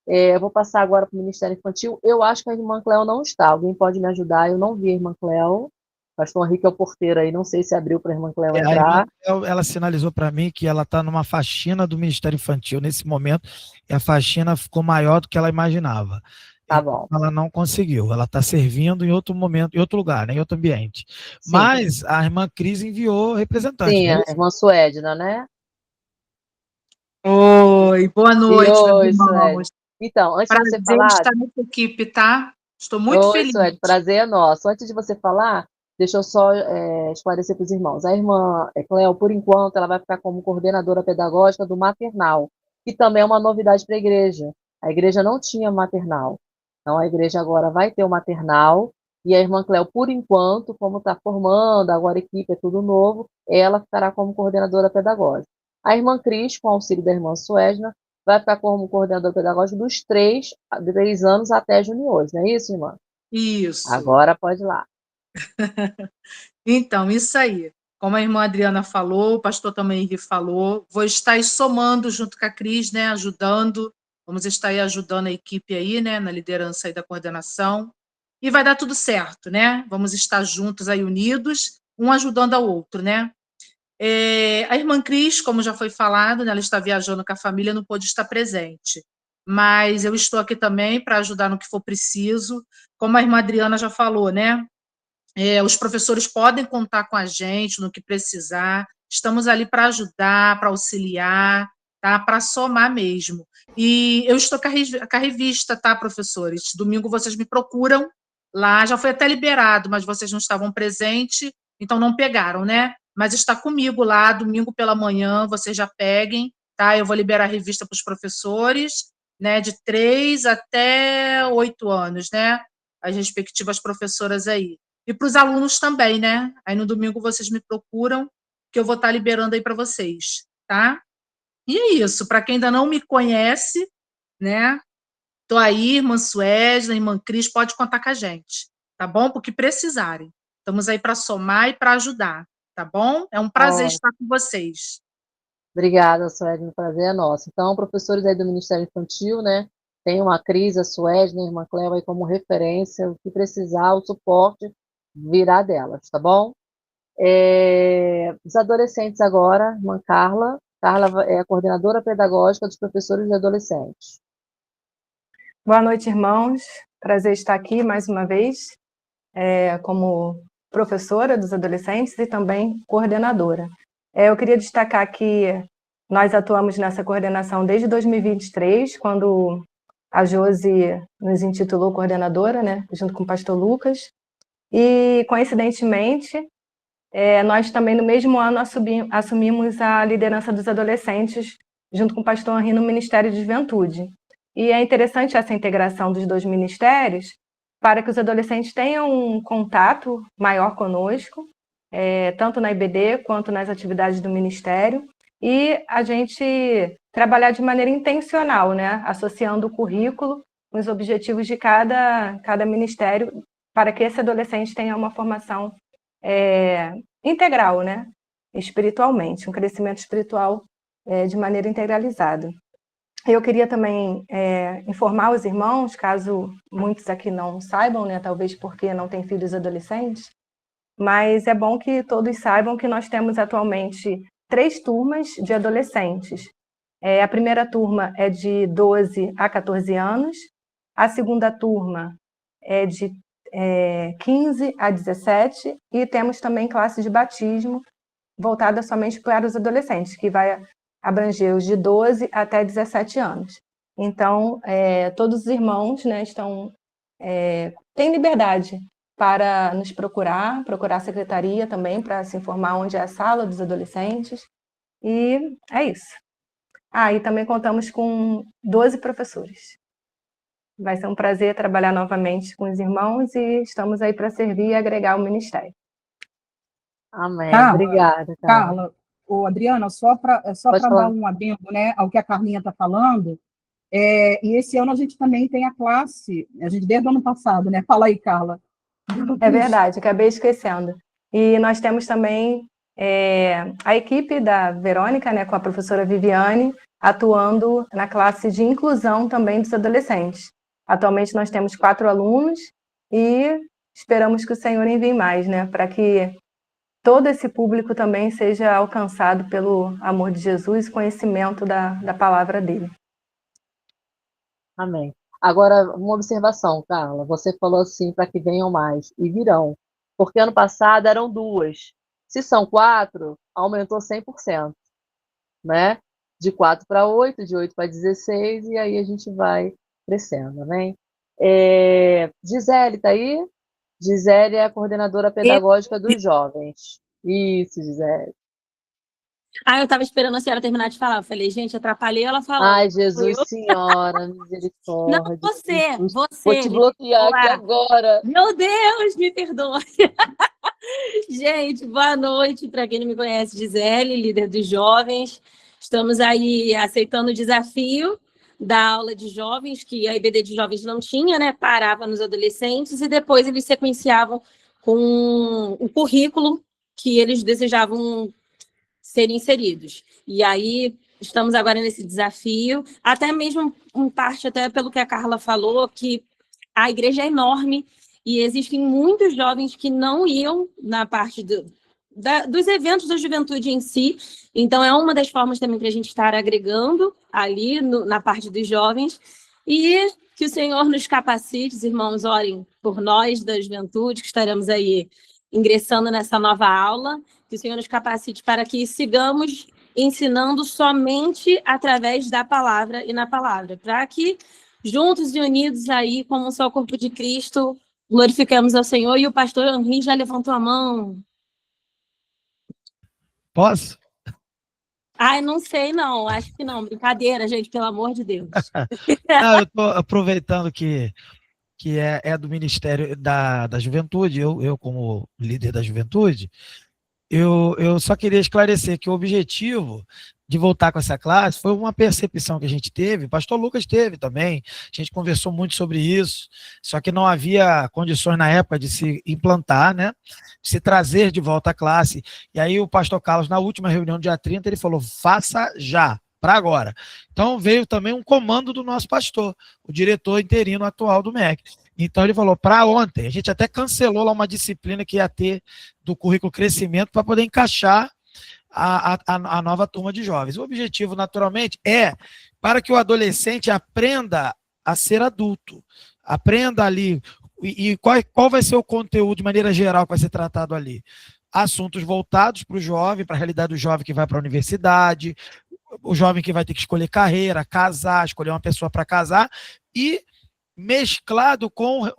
Eu vou passar agora para o Ministério Infantil. Eu acho que a irmã Cléo não está. Alguém pode me ajudar? Eu não vi a irmã Cléo. Pastor Henrique é o porteiro aí, não sei se abriu para a irmã Cléo entrar. A irmã Cléo, ela sinalizou para mim que ela está numa faxina do Ministério Infantil nesse momento, e a faxina ficou maior do que ela imaginava. Tá bom. Ela não conseguiu, ela está servindo em outro momento, em outro lugar, né, em outro ambiente. Sim. Mas a irmã Cris enviou representante. Sim, a irmã Suedna, né? Oi, boa noite, meus irmãos. Então, antes de você falar... estar nessa equipe, tá? Estou muito feliz. Suede, prazer é nosso. Antes de você falar, deixa eu só esclarecer para os irmãos. A irmã Cléo, por enquanto, ela vai ficar como coordenadora pedagógica do maternal, que também é uma novidade para a igreja. A igreja não tinha maternal. Então, a igreja agora vai ter o maternal, e a irmã Cléo, por enquanto, como está formando, agora a equipe é tudo novo, ela ficará como coordenadora pedagógica. A irmã Cris, com auxílio da irmã Suedna, vai ficar como coordenadora pedagógica dos 3 anos até juniores, não é isso, irmã? Isso. Agora pode ir lá. Então, isso aí. Como a irmã Adriana falou, o pastor também falou, vou estar aí somando junto com a Cris, né, ajudando. Vamos estar aí ajudando a equipe aí, né, na liderança aí da coordenação. E vai dar tudo certo, né? Vamos estar juntos aí, unidos, um ajudando ao outro, né? A irmã Cris, como já foi falado, né, ela está viajando com a família, não pôde estar presente. Mas eu estou aqui também para ajudar no que for preciso. Como a irmã Adriana já falou, né? Os professores podem contar com a gente no que precisar. Estamos ali para ajudar, para auxiliar, tá? Para somar mesmo. E eu estou com a revista, tá, professores? Domingo vocês me procuram lá. Já foi até liberado, mas vocês não estavam presentes, então não pegaram, né? Mas está comigo lá, domingo pela manhã, vocês já peguem, tá? Eu vou liberar a revista para os professores, né? De 3 até 8 anos, né? As respectivas professoras aí. E para os alunos também, né? Aí no domingo vocês me procuram que eu vou estar liberando aí para vocês, tá? E é isso, para quem ainda não me conhece, né? Tô aí, irmã Suesna, irmã Cris, pode contar com a gente, tá bom? Porque precisarem. Estamos aí para somar e para ajudar, tá bom? É um prazer estar com vocês. Obrigada, Suedna, o prazer é nosso. Então, professores aí do Ministério Infantil, né? Tem uma Cris, a Suedna, a irmã Cléo aí como referência, o que precisar, o suporte virá delas, tá bom? Os adolescentes agora, irmã Carla. Carla é a coordenadora pedagógica dos professores e adolescentes. Boa noite, irmãos. Prazer estar aqui mais uma vez, como professora dos adolescentes e também coordenadora. Eu queria destacar que nós atuamos nessa coordenação desde 2023, quando a Josi nos intitulou coordenadora, né, junto com o pastor Lucas. E, coincidentemente, nós também, no mesmo ano, assumimos a liderança dos adolescentes, junto com o pastor Henri, no Ministério de Juventude. E é interessante essa integração dos dois ministérios, para que os adolescentes tenham um contato maior conosco, tanto na IBD quanto nas atividades do Ministério, e a gente trabalhar de maneira intencional, né, associando o currículo com os objetivos de cada ministério, para que esse adolescente tenha uma formação integral, né, espiritualmente, um crescimento espiritual de maneira integralizada. Eu queria também informar os irmãos, caso muitos aqui não saibam, né, talvez porque não têm filhos adolescentes, mas é bom que todos saibam que nós temos atualmente 3 turmas de adolescentes. A primeira turma é de 12 a 14 anos, a segunda turma é de 15 a 17, e temos também classe de batismo voltada somente para os adolescentes, que vai abranger os de 12 até 17 anos. Então, todos os irmãos, né, têm liberdade para nos procurar a secretaria também, para se informar onde é a sala dos adolescentes, e é isso. E também contamos com 12 professores. Vai ser um prazer trabalhar novamente com os irmãos e estamos aí para servir e agregar o ministério. Amém. Carla, Obrigada, Carla, Adriana, só para dar um adendo, né, ao que a Carlinha está falando, e esse ano a gente também tem a classe, a gente desde o ano passado, né? Fala aí, Carla. É verdade, acabei esquecendo. E nós temos também a equipe da Verônica, né, com a professora Viviane, atuando na classe de inclusão também dos adolescentes. Atualmente nós temos 4 alunos e esperamos que o Senhor envie mais, né, para que todo esse público também seja alcançado pelo amor de Jesus e conhecimento da palavra dele. Amém. Agora, uma observação, Carla. Você falou assim, para que venham mais, e virão. Porque ano passado eram 2. Se são 4, aumentou 100%. Né? De 4 para 8, de 8 para 16, e aí a gente vai crescendo, né? Gisele, está aí? Gisele é a coordenadora pedagógica dos jovens. Isso, Gisele. Eu estava esperando a senhora terminar de falar. Eu falei, gente, atrapalhei ela falando. Ai, Jesus, Senhora, misericórdia. Não, você. Vou te bloquear aqui agora. Meu Deus, me perdoe. Gente, boa noite. Para quem não me conhece, Gisele, líder dos jovens. Estamos aí aceitando o desafio da aula de jovens, que a IBD de jovens não tinha, né? Parava nos adolescentes e depois eles sequenciavam com o currículo que eles desejavam ser inseridos. E aí estamos agora nesse desafio, até mesmo em parte até pelo que a Carla falou, que a igreja é enorme e existem muitos jovens que não iam na parte dos eventos da juventude em si. Então é uma das formas também para a gente estar agregando ali na parte dos jovens, e que o Senhor nos capacite. Os irmãos orem por nós da juventude, que estaremos aí ingressando nessa nova aula, que o Senhor nos capacite para que sigamos ensinando somente através da palavra e na palavra, para que, juntos e unidos aí, como só o corpo de Cristo, glorifiquemos ao Senhor. E o pastor Henri já levantou a mão. Posso? Não sei não, acho que não. Brincadeira, gente, pelo amor de Deus. Não, eu estou aproveitando que é do Ministério da Juventude, eu como líder da Juventude, eu só queria esclarecer que o objetivo de voltar com essa classe foi uma percepção que a gente teve, o pastor Lucas teve também, a gente conversou muito sobre isso, só que não havia condições na época de se implantar, né, de se trazer de volta a classe, e aí o pastor Carlos, na última reunião, dia 30, ele falou, faça já, para agora. Então veio também um comando do nosso pastor, o diretor interino atual do MEC. Então ele falou, para ontem, a gente até cancelou lá uma disciplina que ia ter do currículo crescimento para poder encaixar a nova turma de jovens. O objetivo, naturalmente, é para que o adolescente aprenda a ser adulto, aprenda ali, e qual vai ser o conteúdo de maneira geral que vai ser tratado ali? Assuntos voltados para o jovem, para a realidade do jovem que vai para a universidade, o jovem que vai ter que escolher carreira, casar, escolher uma pessoa para casar, e mesclado com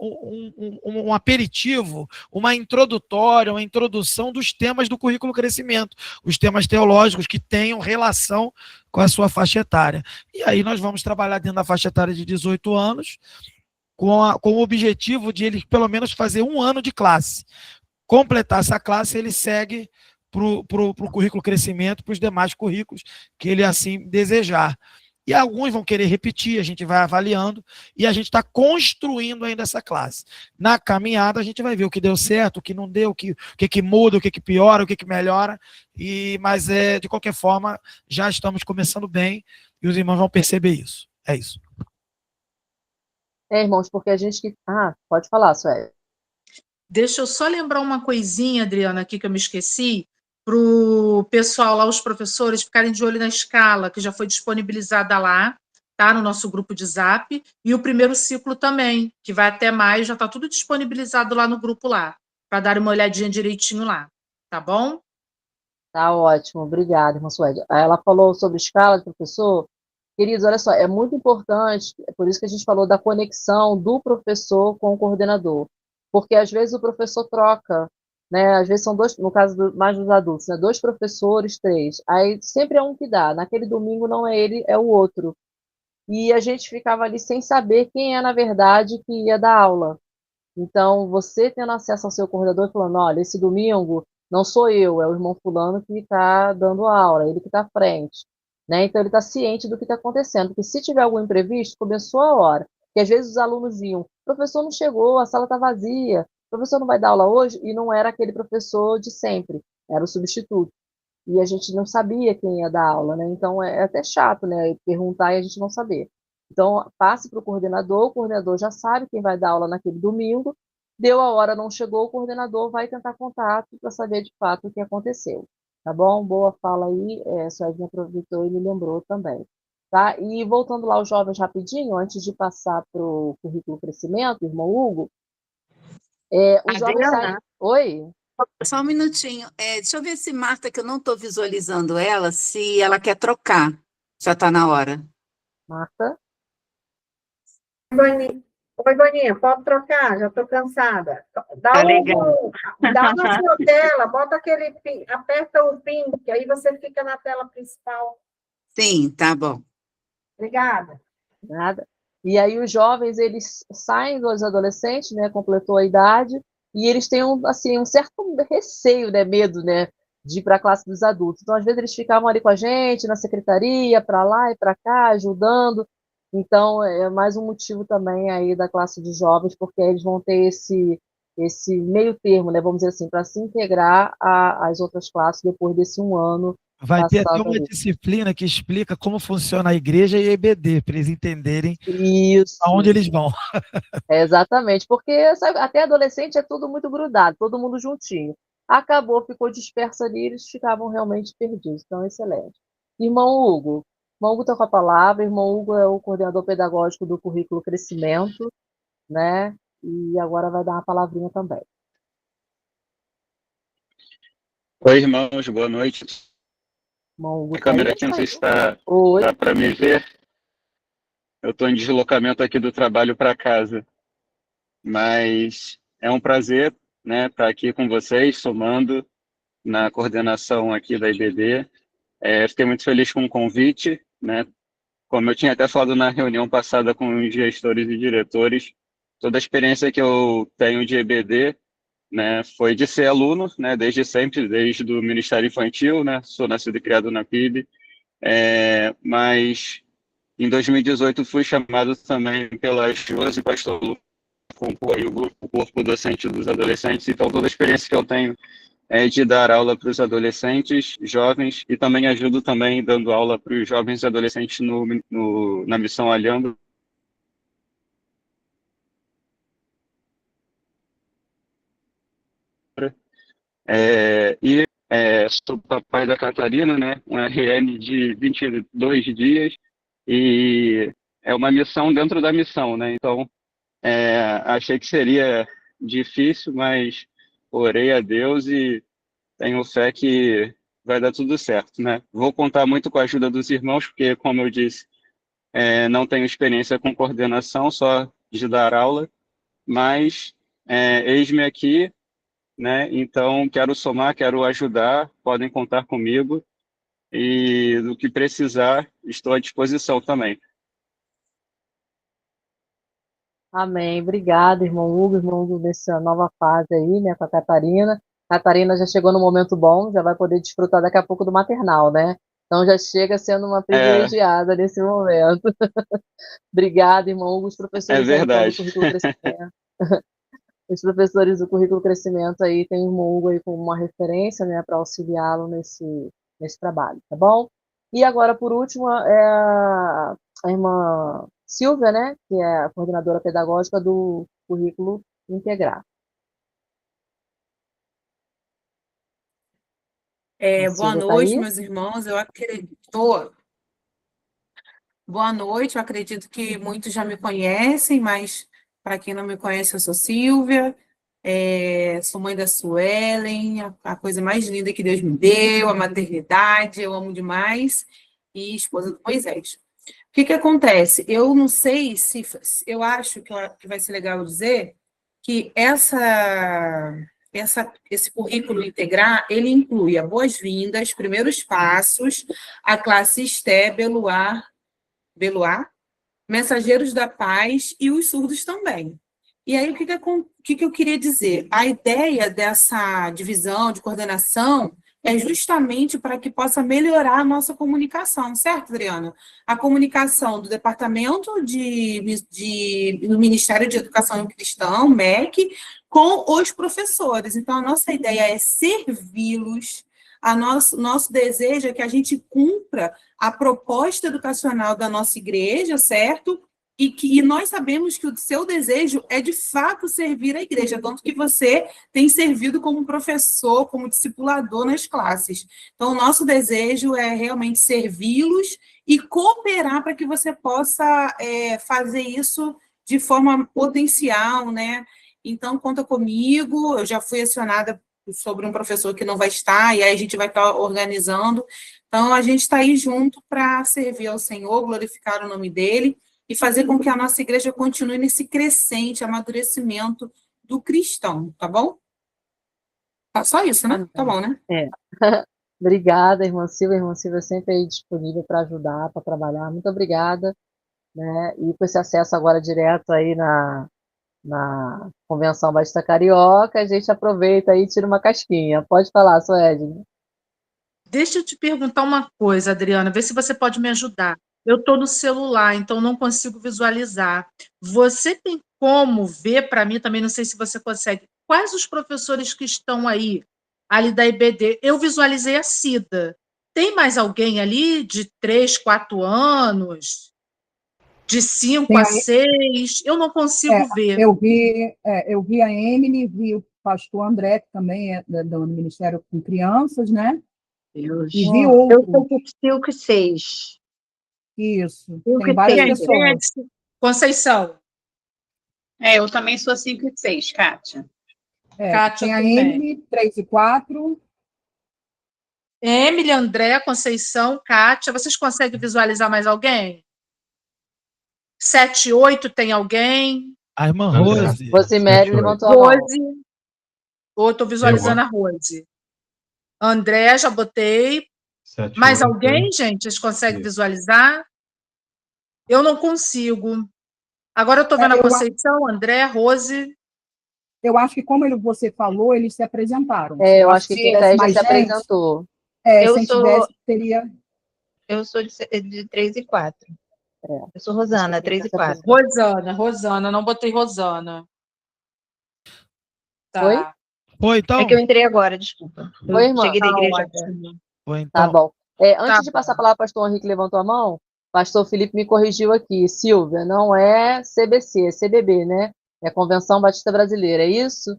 um aperitivo, uma introdutória, uma introdução dos temas do currículo crescimento, os temas teológicos que tenham relação com a sua faixa etária. E aí nós vamos trabalhar dentro da faixa etária de 18 anos, com o objetivo de ele pelo menos fazer 1 ano de classe. Completar essa classe, ele segue para o currículo crescimento, para os demais currículos que ele assim desejar. E alguns vão querer repetir, a gente vai avaliando, e a gente está construindo ainda essa classe. Na caminhada, a gente vai ver o que deu certo, o que não deu, o que muda, o que piora, o que melhora, mas de qualquer forma, já estamos começando bem, e os irmãos vão perceber isso. É isso. Irmãos, porque a gente que... pode falar, Sueli. Deixa eu só lembrar uma coisinha, Adriana, aqui que eu me esqueci, para o pessoal lá, os professores, ficarem de olho na escala, que já foi disponibilizada lá, tá? No nosso grupo de Zap, e o primeiro ciclo também, que vai até maio, já está tudo disponibilizado lá no grupo lá, para dar uma olhadinha direitinho lá, tá bom? Tá ótimo, obrigada, irmã Sueli. Ela falou sobre escala de professor. Queridos, olha só, é muito importante, é por isso que a gente falou da conexão do professor com o coordenador, porque às vezes o professor troca, né? Às vezes são dois, no caso mais dos adultos, né? 2 professores, 3. Aí sempre é um que dá. Naquele domingo não é ele, é o outro. E a gente ficava ali sem saber quem é, na verdade, que ia dar aula. Então, você tendo acesso ao seu coordenador e falando, olha, esse domingo não sou eu, é o irmão fulano que está dando aula, ele que está à frente. Né? Então, ele está ciente do que está acontecendo. Porque se tiver algum imprevisto, começou a hora. Porque às vezes os alunos iam, o professor não chegou, a sala está vazia, o professor não vai dar aula hoje, e não era aquele professor de sempre, era o substituto. E a gente não sabia quem ia dar aula, né? Então é até chato, né? Perguntar e a gente não saber. Então, passe para o coordenador já sabe quem vai dar aula naquele domingo, deu a hora, não chegou, o coordenador vai tentar contato para saber de fato o que aconteceu. Tá bom? Boa fala aí, só Edna aproveitou e me lembrou também. Tá? E voltando lá aos jovens rapidinho, antes de passar para o currículo crescimento, irmão Hugo, os jovens saem... Oi? Só um minutinho. Deixa eu ver se Marta, que eu não estou visualizando ela, se ela quer trocar. Já está na hora. Marta? Oi, Boninha, pode trocar? Já estou cansada. Tá legal. Dá na sua tela, bota aquele pin, aperta o pin, que aí você fica na tela principal. Sim, tá bom. Obrigada. Nada. E aí os jovens, eles saem dos adolescentes, né, completou a idade, e eles têm um certo receio, né, medo, né, de ir para a classe dos adultos. Então, às vezes, eles ficavam ali com a gente, na secretaria, para lá e para cá, ajudando. Então, é mais um motivo também aí da classe de jovens, porque eles vão ter esse meio termo, né, vamos dizer assim, para se integrar às outras classes depois desse 1 ano. Vai ter até uma disciplina que explica como funciona a igreja e a EBD, para eles entenderem aonde eles vão. Exatamente, porque sabe, até adolescente é tudo muito grudado, todo mundo juntinho. Acabou, ficou disperso ali, eles ficavam realmente perdidos. Então, excelente. Irmão Hugo está com a palavra. Irmão Hugo é o coordenador pedagógico do currículo Crescimento, né? E agora vai dar uma palavrinha também. Oi, irmãos, boa noite. A câmera aqui, não sei se dá para me ver. Eu estou em deslocamento aqui do trabalho para casa. Mas é um prazer, né, estar aqui com vocês, somando na coordenação aqui da IBD. Fiquei muito feliz com o convite, né? Como eu tinha até falado na reunião passada com os gestores e diretores, toda a experiência que eu tenho de EBD né, foi de ser aluno, né, desde sempre, desde o Ministério Infantil, né, sou nascido e criado na PIB, mas em 2018 fui chamado também pela Josi Pastor Lu, compor o corpo docente dos adolescentes, então toda a experiência que eu tenho é de dar aula para os adolescentes, jovens, e também ajudo também dando aula para os jovens e adolescentes na Missão Alhambra. Sou papai da Catarina, né? Um RN de 22 dias, e é uma missão dentro da missão, né? Então, achei que seria difícil, mas orei a Deus e tenho fé que vai dar tudo certo, né? Vou contar muito com a ajuda dos irmãos, porque, como eu disse, não tenho experiência com coordenação, só de dar aula, mas eis-me aqui, né? Então, quero somar, quero ajudar, podem contar comigo, e do que precisar, estou à disposição também. Amém. Obrigada, irmão Hugo, nessa nova fase aí, né, com a Catarina. Catarina já chegou no momento bom, já vai poder desfrutar daqui a pouco do maternal, né? Então já chega sendo uma privilegiada nesse momento. Obrigada, irmão Hugo. Os professores É verdade. do Currículo Crescimento. Os professores do Currículo Crescimento aí tem o irmão Hugo aí como uma referência, né, para auxiliá-lo nesse trabalho, tá bom? E agora, por último, a irmã Silvia, né, que é a coordenadora pedagógica do Currículo Integrar. Boa noite, meus irmãos. Eu acredito. Boa noite. Eu acredito que muitos já me conhecem, mas para quem não me conhece, eu sou Silvia. Sou mãe da Suelen, a coisa mais linda que Deus me deu, a maternidade, eu amo demais, e esposa do Moisés. O que acontece? Eu não sei se... Eu acho que vai ser legal dizer que esse currículo integrar, ele inclui a boas-vindas, primeiros passos, a classe Esté, Beluá, Mensageiros da Paz e os surdos também. E aí, o que eu queria dizer? A ideia dessa divisão de coordenação é justamente para que possa melhorar a nossa comunicação, certo, Adriana? A comunicação do Departamento do Ministério de Educação Cristã, MEC, com os professores. Então, a nossa ideia é servi-los. Nosso desejo é que a gente cumpra a proposta educacional da nossa igreja, certo? E nós sabemos que o seu desejo é, de fato, servir a igreja, tanto que você tem servido como professor, como discipulador nas classes. Então, o nosso desejo é realmente servi-los e cooperar para que você possa fazer isso de forma potencial, né? Então, conta comigo, eu já fui acionada sobre um professor que não vai estar, e aí a gente vai estar organizando. Então, a gente está aí junto para servir ao Senhor, glorificar o nome dele, e fazer com que a nossa igreja continue nesse crescente amadurecimento do cristão, tá bom? Só isso, né? Tá bom, né? Obrigada, irmã Silvia. Irmã Silvia sempre aí disponível para ajudar, para trabalhar. Muito obrigada. Né? E com esse acesso agora direto aí na Convenção Batista Carioca, a gente aproveita aí e tira uma casquinha. Pode falar, Sueli. Deixa eu te perguntar uma coisa, Adriana, vê se você pode me ajudar. Eu estou no celular, então não consigo visualizar. Você tem como ver para mim, também não sei se você consegue, quais os professores que estão aí, ali da IBD? Eu visualizei a Cida. Tem mais alguém ali de 3, 4 anos? De 5 a 6? Eu não consigo ver. Eu vi a Emily, vi o pastor André, que também é do Ministério com Crianças, né? E vi outro. Eu sou de 5 e 6. Isso, tem várias pessoas. Conceição. Eu também sou 5 e 6, Kátia. Kátia tem a também. Emily, 3 e 4. Emily, André, Conceição, Kátia. Vocês conseguem visualizar mais alguém? 7 e 8 tem alguém? A irmã Rose. Rosemary levantou a mão. Rose. Estou visualizando a Rose. André, já botei. 7, mais 8, alguém, gente? Vocês conseguem visualizar? Eu não consigo. Agora eu estou vendo a Conceição, André, Rose. Eu acho que, como você falou, eles se apresentaram. Eu acho que quem já mais se apresentou. se a gente tivesse, teria... Eu sou de 3 e 4. Eu sou Rosana, 3 e 4. Rosana, não botei Rosana. Tá. Foi? Foi, então? É que eu entrei agora, desculpa. Foi, irmã? Cheguei da igreja. Foi, então. Tá bom. Antes de passar a palavra para o pastor Henrique, levantou a mão, pastor Felipe me corrigiu aqui. Silvia, não é CBC, é CBB, né? É Convenção Batista Brasileira, é isso?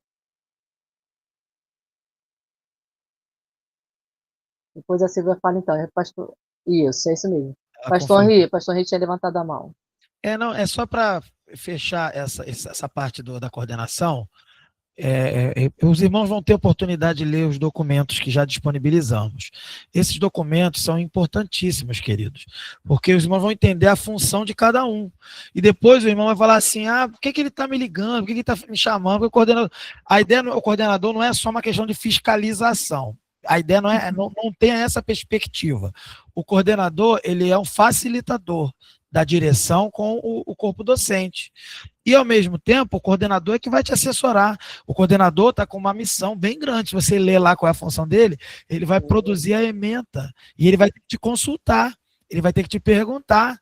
Depois a Silvia fala, então. Pastor... Isso, é isso mesmo. Pastor Henrique tinha levantado a mão. Não, é só para fechar essa parte da coordenação. Os irmãos vão ter oportunidade de ler os documentos que já disponibilizamos. Esses documentos são importantíssimos, queridos, porque os irmãos vão entender a função de cada um. E depois o irmão vai falar assim, por que ele está me ligando, por que ele está me chamando? A ideia do coordenador não é só uma questão de fiscalização. A ideia não tem essa perspectiva. O coordenador, ele é um facilitador da direção com o corpo docente. E, ao mesmo tempo, o coordenador é que vai te assessorar. O coordenador está com uma missão bem grande. Se você ler lá qual é a função dele, ele vai produzir a ementa. E ele vai ter que te consultar. Ele vai ter que te perguntar.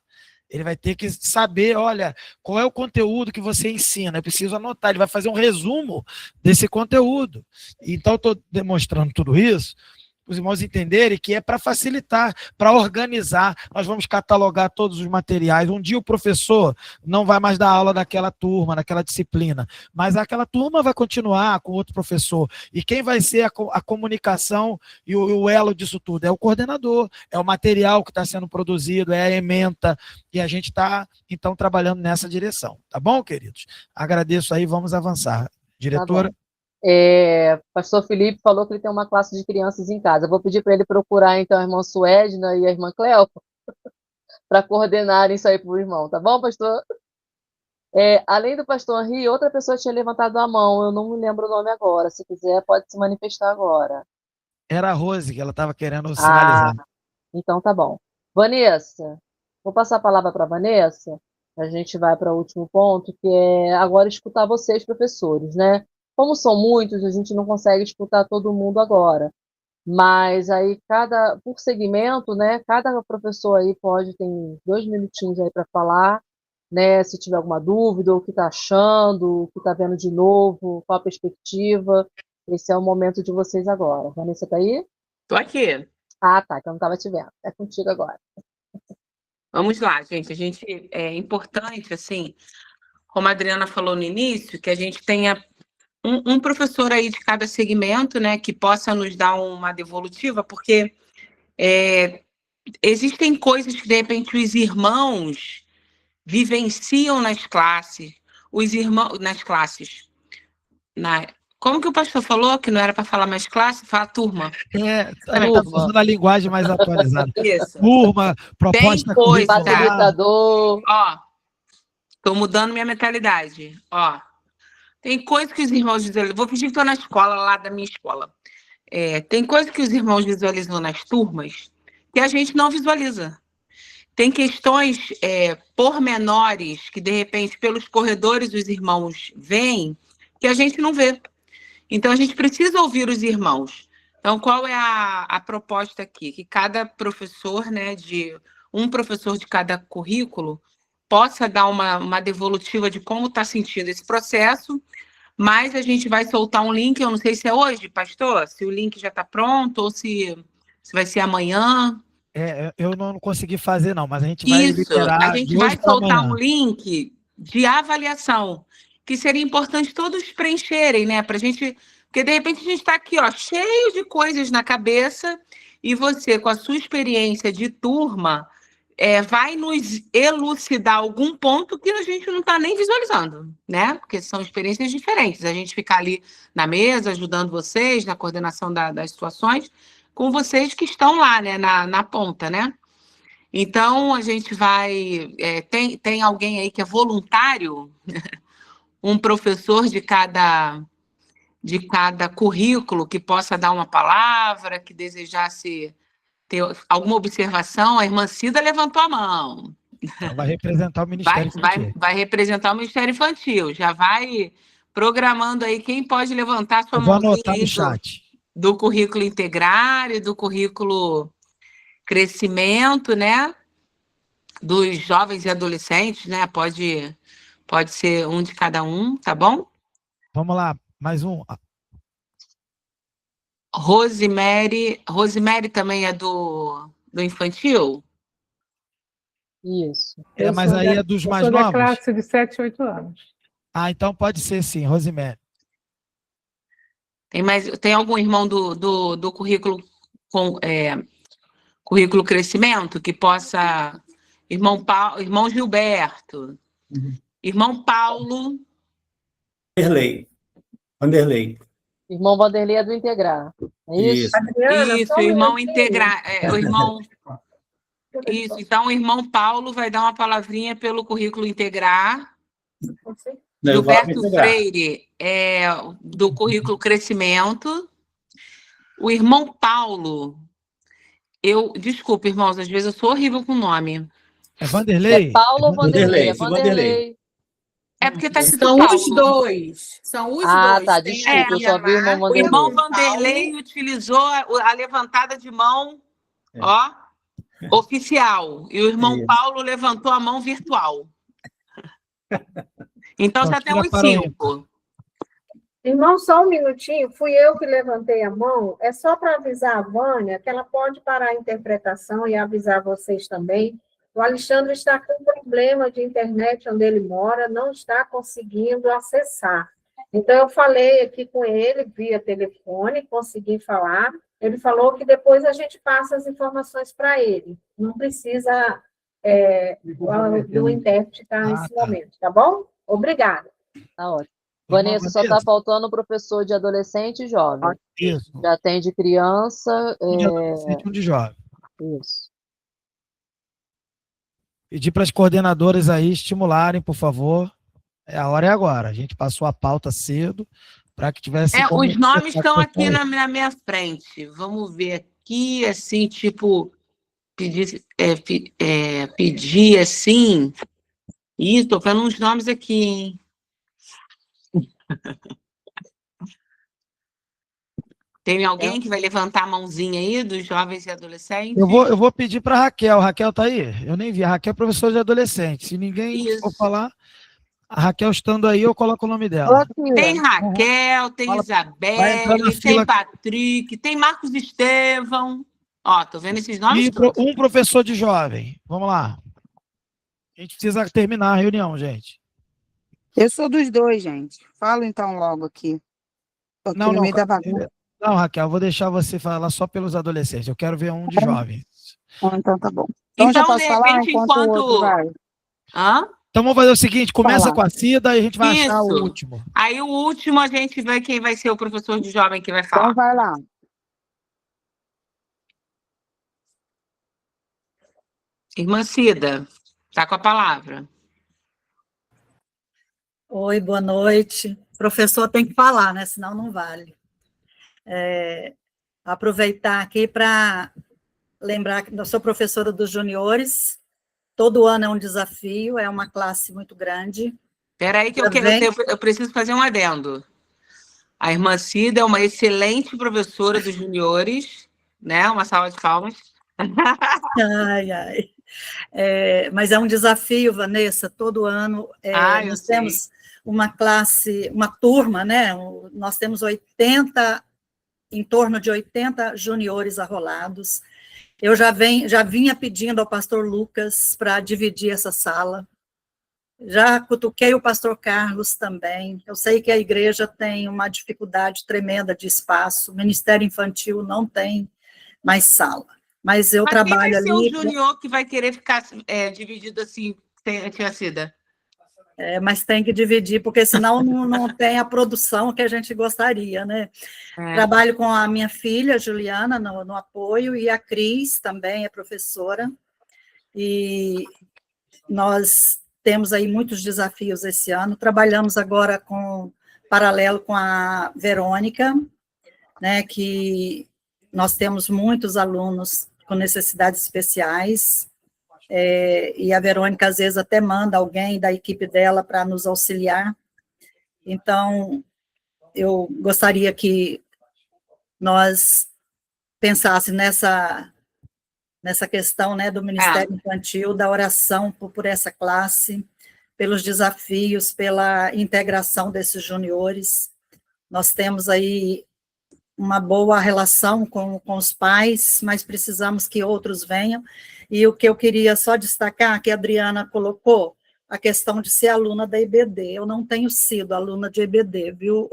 Ele vai ter que saber, olha, qual é o conteúdo que você ensina. Eu preciso anotar. Ele vai fazer um resumo desse conteúdo. Então, estou demonstrando tudo isso para os irmãos entenderem que é para facilitar, para organizar. Nós vamos catalogar todos os materiais. Um dia o professor não vai mais dar aula daquela turma, daquela disciplina, mas aquela turma vai continuar com outro professor. E quem vai ser a comunicação e o elo disso tudo? É o coordenador, é o material que está sendo produzido, é a ementa, e a gente está, então, trabalhando nessa direção. Tá bom, queridos? Agradeço aí, vamos avançar. Diretora? Tá bom. Pastor Felipe falou que ele tem uma classe de crianças em casa. Eu vou pedir para ele procurar, então, a irmã Suedna e a irmã Cleopa para coordenarem isso aí para o irmão, tá bom, pastor? Além do pastor Henri, outra pessoa tinha levantado a mão, eu não me lembro o nome agora. Se quiser, pode se manifestar agora. Era a Rose, que ela estava querendo sinalizar. Então tá bom. Vanessa, vou passar a palavra para a Vanessa, a gente vai para o último ponto, que é agora escutar vocês, professores, né? Como são muitos, a gente não consegue escutar todo mundo agora. Mas aí, por segmento, né, cada professor aí tem 2 minutinhos aí para falar, né, se tiver alguma dúvida, o que está achando, o que está vendo de novo, qual a perspectiva. Esse é o momento de vocês agora. Vanessa, está aí? Estou aqui. Tá, então não estava te vendo. É contigo agora. Vamos lá, gente. É importante, assim, como a Adriana falou no início, que a gente tenha um professor aí de cada segmento, né, que possa nos dar uma devolutiva, porque existem coisas que, de repente, os irmãos vivenciam nas classes. Como que o pastor falou que não era para falar mais classe? Fala turma. Está usando a linguagem mais atualizada. Isso. Turma, proposta curricular. Facilitador. Estou mudando minha mentalidade. Tem coisa que os irmãos visualizam. Vou fingir que estou na escola, lá da minha escola. Tem coisa que os irmãos visualizam nas turmas que a gente não visualiza. Tem questões pormenores que, de repente, pelos corredores os irmãos veem que a gente não vê. Então, a gente precisa ouvir os irmãos. Então, qual é a proposta aqui? Que cada professor, né, um professor de cada currículo, possa dar uma devolutiva de como está sentindo esse processo, mas a gente vai soltar um link, eu não sei se é hoje, pastor, se o link já está pronto ou se vai ser amanhã. Eu não consegui fazer, não, mas a gente vai liberar. A gente vai soltar um link de avaliação, que seria importante todos preencherem, né? Pra gente, porque de repente a gente está aqui, cheio de coisas na cabeça, e você, com a sua experiência de turma, vai nos elucidar algum ponto que a gente não está nem visualizando, né? Porque são experiências diferentes. A gente ficar ali na mesa, ajudando vocês, na coordenação das situações, com vocês que estão lá, né? Na ponta, né? Então, a gente vai... tem alguém aí que é voluntário, um professor de cada currículo que possa dar uma palavra, que desejasse ter alguma observação. A irmã Cida levantou a mão. Vai representar o Ministério Infantil. Vai representar o Ministério Infantil. Já vai programando aí quem pode levantar sua Eu vou mãozinha anotar aí no chat. do currículo integrar e do currículo crescimento, né? Dos jovens e adolescentes, né? Pode ser um de cada um, tá bom? Vamos lá, mais um. Rosemary também é do infantil? Isso. Mas aí é dos mais novos? Eu sou da classe de 7 e 8 anos. Ah, então pode ser sim, Rosemary. Tem algum irmão do currículo currículo crescimento que possa... Irmão Gilberto, irmão Paulo... Vanderlei. Irmão Vanderlei é do Integrar. É isso? Isso, irmão integrar. O irmão... Isso, então o irmão Paulo vai dar uma palavrinha pelo currículo integrar. Gilberto Freire é do currículo crescimento. O irmão Paulo, desculpa, irmãos, às vezes eu sou horrível com o nome. É Vanderlei? É Paulo ou Vanderlei? É Vanderlei. É porque está escrito São Paulo. os dois. São os dois. Ah, tá, desculpa, eu só vi o irmão O Vanderlei. irmão Vanderlei utilizou a levantada de mão, oficial. E o irmão Paulo levantou a mão virtual. Então já tem uns 5. Irmão, só um minutinho, fui eu que levantei a mão, é só para avisar a Vânia que ela pode parar a interpretação e avisar vocês também. O Alexandre está com problema de internet onde ele mora, não está conseguindo acessar. Então, eu falei aqui com ele via telefone, consegui falar. Ele falou que depois a gente passa as informações para ele. Não precisa do intérprete estar nesse momento, tá bom? Obrigada. Tá ótimo. Vanessa, só está faltando o professor de adolescente e jovem. Isso. Já tem de criança. Um de adolescente e um de jovem. Isso. Pedir para as coordenadoras aí estimularem, por favor. A hora é agora. A gente passou a pauta cedo para que tivesse... Os nomes estão aqui na minha frente. Vamos ver aqui, assim, tipo, pedir assim... Ih, estou vendo uns nomes aqui, hein? Tem alguém que vai levantar a mãozinha aí, dos jovens e adolescentes? Eu vou pedir para a Raquel. Raquel está aí? Eu nem vi. A Raquel é professora de adolescente. Se ninguém for falar, a Raquel estando aí, eu coloco o nome dela. Tem Raquel, tem Isabelle, tem Patrick, tem Marcos Estevão. Ó, tô vendo esses nomes E todos. um professor de jovem. Vamos lá. A gente precisa terminar a reunião, gente. Eu sou dos dois, gente. Fala então logo aqui. Tô aqui no meio da bagunça. Não, Raquel, eu vou deixar você falar só pelos adolescentes. Eu quero ver um de jovens. Então tá bom. Então já posso falar enquanto o outro vai. Então vamos fazer o seguinte, começa com a Cida e a gente vai achar o último. Aí o último a gente vê quem vai ser o professor de jovem que vai falar. Então vai lá. Irmã Cida, tá com a palavra. Oi, boa noite. O professor tem que falar, né? Senão não vale. Aproveitar aqui para lembrar que eu sou professora dos juniores. Todo ano é um desafio, é uma classe muito grande. Espera aí que eu preciso fazer um adendo. A irmã Cida é uma excelente professora dos juniores, né? Uma salva de palmas. Ai, ai. Mas é um desafio, Vanessa, todo ano nós temos uma classe, uma turma, né? Nós temos em torno de 80 juniores arrolados. Eu já vinha pedindo ao pastor Lucas para dividir essa sala. Já cutuquei o pastor Carlos também. Eu sei que a igreja tem uma dificuldade tremenda de espaço. O Ministério Infantil não tem mais sala. Mas eu trabalho ali... Mas quem vai ser o junior que vai querer ficar dividido assim, tia Cida? Mas tem que dividir, porque senão não tem a produção que a gente gostaria, né? Trabalho com a minha filha, Juliana, no apoio, e a Cris também é professora, e nós temos aí muitos desafios esse ano. Trabalhamos agora paralelo com a Verônica, né, que nós temos muitos alunos com necessidades especiais, e a Verônica, às vezes, até manda alguém da equipe dela para nos auxiliar, Então, eu gostaria que nós pensássemos nessa questão, né, do Ministério Infantil, da oração por essa classe, pelos desafios, pela integração desses juniores. Nós temos aí uma boa relação com os pais, mas precisamos que outros venham. E o que eu queria só destacar, que a Adriana colocou, a questão de ser aluna da IBD. Eu não tenho sido aluna de IBD, viu,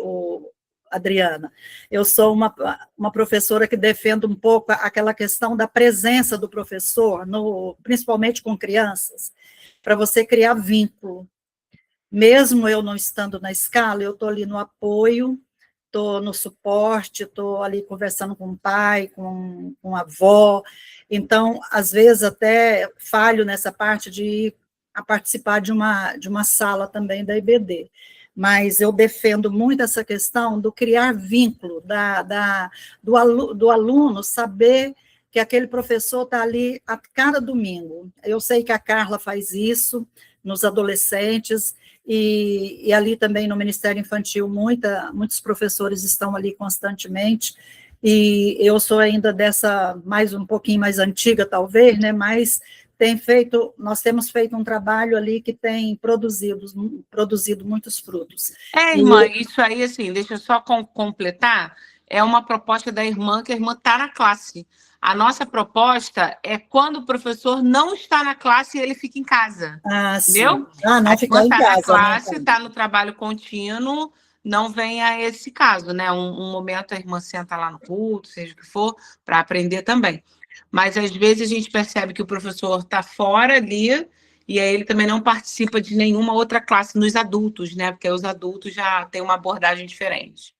Adriana? Eu sou uma professora que defende um pouco aquela questão da presença do professor, principalmente com crianças, para você criar vínculo. Mesmo eu não estando na escala, eu estou ali no apoio, estou no suporte, estou ali conversando com o pai, com a avó. Então, às vezes, até falho nessa parte de ir a participar de uma sala também da IBD. Mas eu defendo muito essa questão do criar vínculo, do aluno saber que aquele professor está ali a cada domingo. Eu sei que a Carla faz isso nos adolescentes, e ali também no Ministério Infantil, muitos professores estão ali constantemente, e eu sou ainda um pouquinho mais antiga, talvez, né, mas nós temos feito um trabalho ali que tem produzido muitos frutos. Irmã, isso aí, assim, deixa eu só completar, é uma proposta da irmã, que a irmã está na classe. A nossa proposta é quando o professor não está na classe e ele fica em casa. Entendeu? Não ficar em casa. Está na classe, está no trabalho contínuo, não vem a esse caso, né? Um momento a irmã senta lá no culto, seja o que for, para aprender também. Mas, às vezes, a gente percebe que o professor está fora ali, e aí ele também não participa de nenhuma outra classe nos adultos, né? Porque os adultos já têm uma abordagem diferente.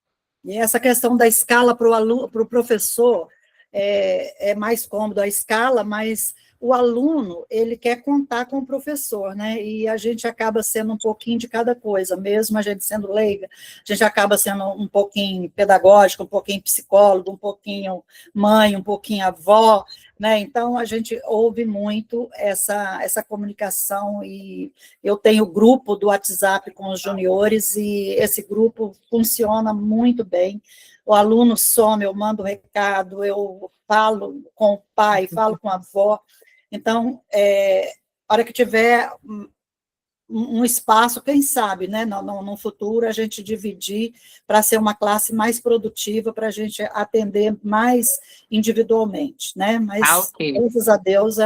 E essa questão da escala para o professor é mais cômodo a escala, mas o aluno, ele quer contar com o professor, né? E a gente acaba sendo um pouquinho de cada coisa, mesmo a gente sendo leiga, a gente acaba sendo um pouquinho pedagógico, um pouquinho psicólogo, um pouquinho mãe, um pouquinho avó, né? Então, a gente ouve muito essa comunicação, e eu tenho o grupo do WhatsApp com os juniores, e esse grupo funciona muito bem. O aluno some, eu mando recado, eu falo com o pai, falo com a avó. Então, a hora que tiver um espaço, quem sabe, né, no futuro, a gente dividir para ser uma classe mais produtiva, para a gente atender mais individualmente, né? Mas, graças a Deus,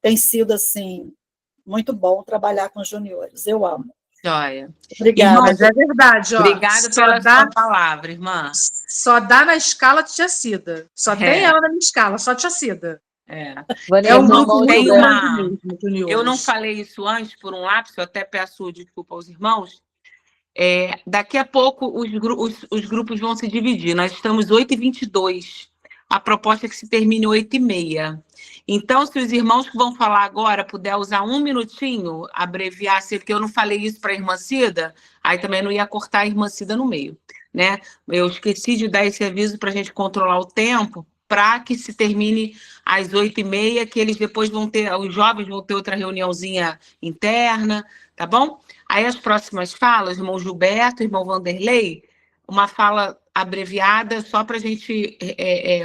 tem sido, assim, muito bom trabalhar com os juniores. Eu amo. Joia. Obrigada. Irmã, mas é verdade, ó. Obrigada pela sua palavra, irmã. Só dá na escala Tia Cida. Só tem ela na minha escala, só Tia Cida. Um grupo tem eu não falei isso antes, por um lapso, eu até peço desculpa aos irmãos. Daqui a pouco os grupos vão se dividir. Nós estamos 8h22. A proposta é que se termine 8h30. Então, se os irmãos que vão falar agora puder usar um minutinho, abreviar, porque eu não falei isso para a irmã Cida, aí também não ia cortar a irmã Cida no meio, né? Eu esqueci de dar esse aviso para a gente controlar o tempo, para que se termine às 8h30, que eles depois os jovens vão ter outra reuniãozinha interna, tá bom? Aí as próximas falas, irmão Gilberto, irmão Vanderlei, uma fala abreviada só para a gente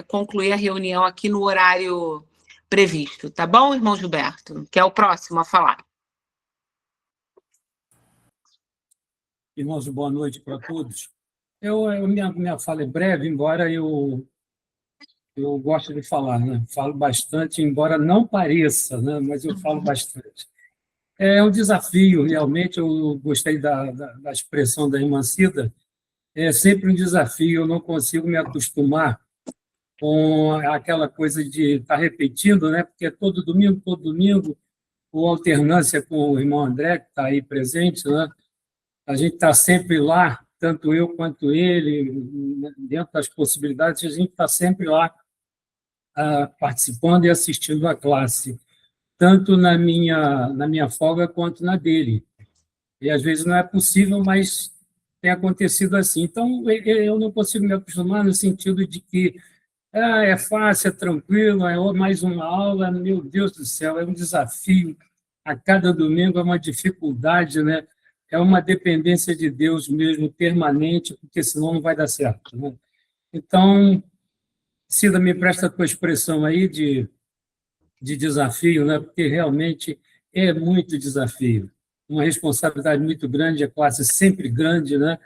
concluir a reunião aqui no horário previsto, tá bom, irmão Gilberto? Que é o próximo a falar. Irmãos, boa noite para todos. Minha fala é breve, embora eu gosto de falar, né? Falo bastante, embora não pareça, né? Mas eu falo bastante. É um desafio, realmente. Eu gostei da expressão da irmã Cida. É sempre um desafio, eu não consigo me acostumar com aquela coisa de estar repetindo, né? Porque todo domingo, ou alternância com o irmão André, que está aí presente, né? A gente está sempre lá, tanto eu quanto ele, dentro das possibilidades, a gente está sempre lá participando e assistindo a classe, tanto na minha folga quanto na dele. E às vezes não é possível, mas tem acontecido assim. Então, eu não consigo me acostumar no sentido de que é fácil, é tranquilo, é mais uma aula, meu Deus do céu, é um desafio. A cada domingo é uma dificuldade, né? é uma dependência de Deus mesmo, permanente, porque senão não vai dar certo, né? Então, Cida, me presta a tua expressão aí de desafio, né? Porque realmente é muito desafio. Uma responsabilidade muito grande, a classe sempre grande, né?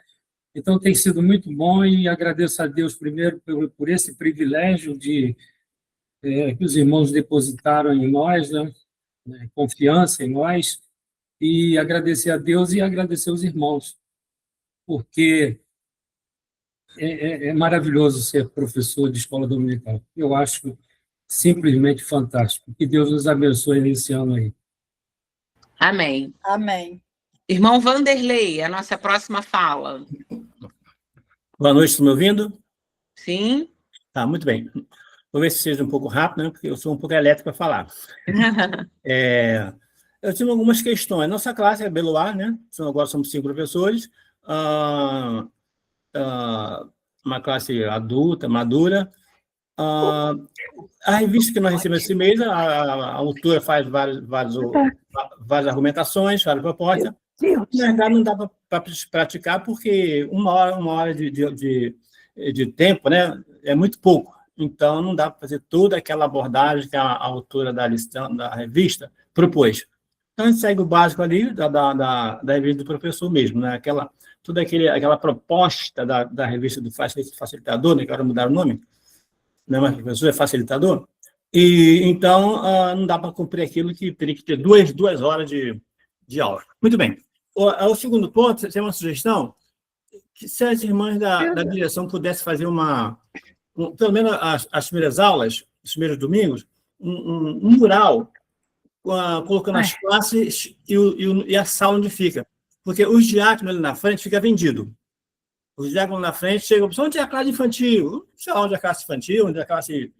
Então, tem sido muito bom e agradeço a Deus primeiro por esse privilégio que os irmãos depositaram em nós, né? Confiança em nós, e agradecer a Deus e agradecer aos irmãos, porque é maravilhoso ser professor de escola dominical. Eu acho simplesmente fantástico. Que Deus nos abençoe nesse ano aí. Amém. Amém. Irmão Vanderlei, a nossa próxima fala. Boa noite, estão me ouvindo? Sim. Tá, muito bem. Vou ver se seja um pouco rápido, né? Porque eu sou um pouco elétrico para falar. Eu tive algumas questões. Nossa classe é Beloar, né? Agora somos 5 professores. Uma classe adulta, madura. A revista que nós recebemos esse mês, a autora faz várias argumentações, várias propostas. Na verdade, não dá para praticar, porque uma hora de tempo, né, é muito pouco. Então, não dá para fazer toda aquela abordagem que a autora da revista propôs. Então, a gente segue o básico ali da revista do professor mesmo, né? Toda aquela proposta da revista do facilitador, né? Que agora mudaram o nome, não é mais professor, é facilitador. E, então, não dá para cumprir aquilo que teria que ter duas horas de aula. Muito bem. O segundo ponto, tem uma sugestão, que se as irmãs da direção pudessem fazer pelo menos as primeiras aulas, os primeiros domingos, um mural, colocando as classes e a sala onde fica. Porque os diáconos ali na frente fica vendido. Os diáconos na frente chegam, onde é a classe infantil? Não sei onde é a classe infantil, onde é a classe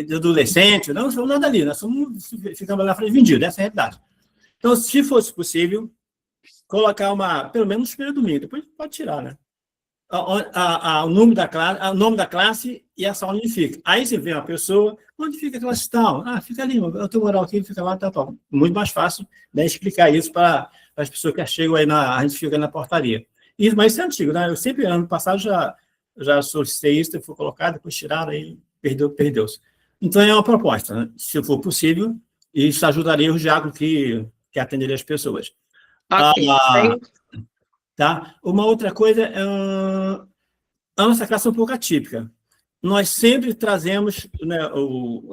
de adolescente, não sei nada ali, nós ficamos lá na frente vendido, essa é a realidade. Então, se fosse possível, colocar pelo menos no primeiro domingo, depois pode tirar, né? O nome da classe e a sala onde fica. Aí você vê uma pessoa, onde fica a classe tal? Fica ali, eu tenho moral aqui, fica lá, tal. Muito mais fácil, né, explicar isso para as pessoas que chegam aí, a gente fica na portaria. Mas isso é antigo, né? Eu sempre, ano passado, já solicitei isso, foi colocado, depois tiraram, aí perdeu-se. Então, é uma proposta, né? Se for possível, isso ajudaria os diáconos que atenderiam as pessoas. Ok, tá? Uma outra coisa, a nossa classe é um pouco atípica. Nós sempre trazemos, né,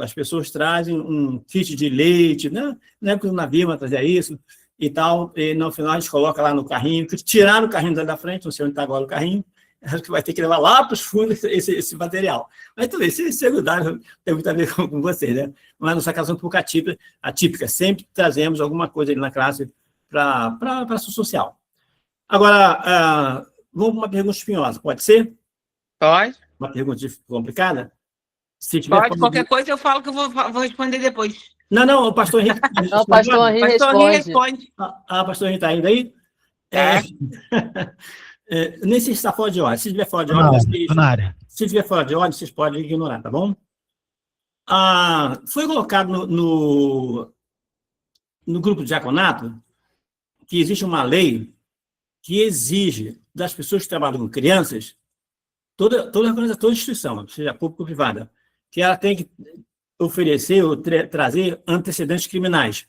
as pessoas trazem um kit de leite, né? Na época do navio trazia isso e tal, e no final a gente coloca lá no carrinho, tiraram o carrinho da frente, não sei onde está agora o carrinho, acho que vai ter que levar lá para os fundos esse material. Mas tudo isso, secundário, tem muito a ver com vocês, né? Mas a nossa classe é um pouco atípica, sempre trazemos alguma coisa ali na classe para a ação social. Agora, vamos para uma pergunta espinhosa, pode ser? Pode. Uma pergunta complicada? Pode, qualquer coisa eu falo que eu vou responder depois. Não, o pastor Henrique... Não, o pastor Henrique responde. O pastor Henrique está ainda aí? Nem se está fora de ordem. Se estiver fora de ordem, se estiver fora de ordem, vocês podem ignorar, tá bom? Foi colocado no grupo de diaconato que existe uma lei que exige das pessoas que trabalham com crianças, toda instituição, seja pública ou privada, que ela tem que oferecer ou trazer antecedentes criminais.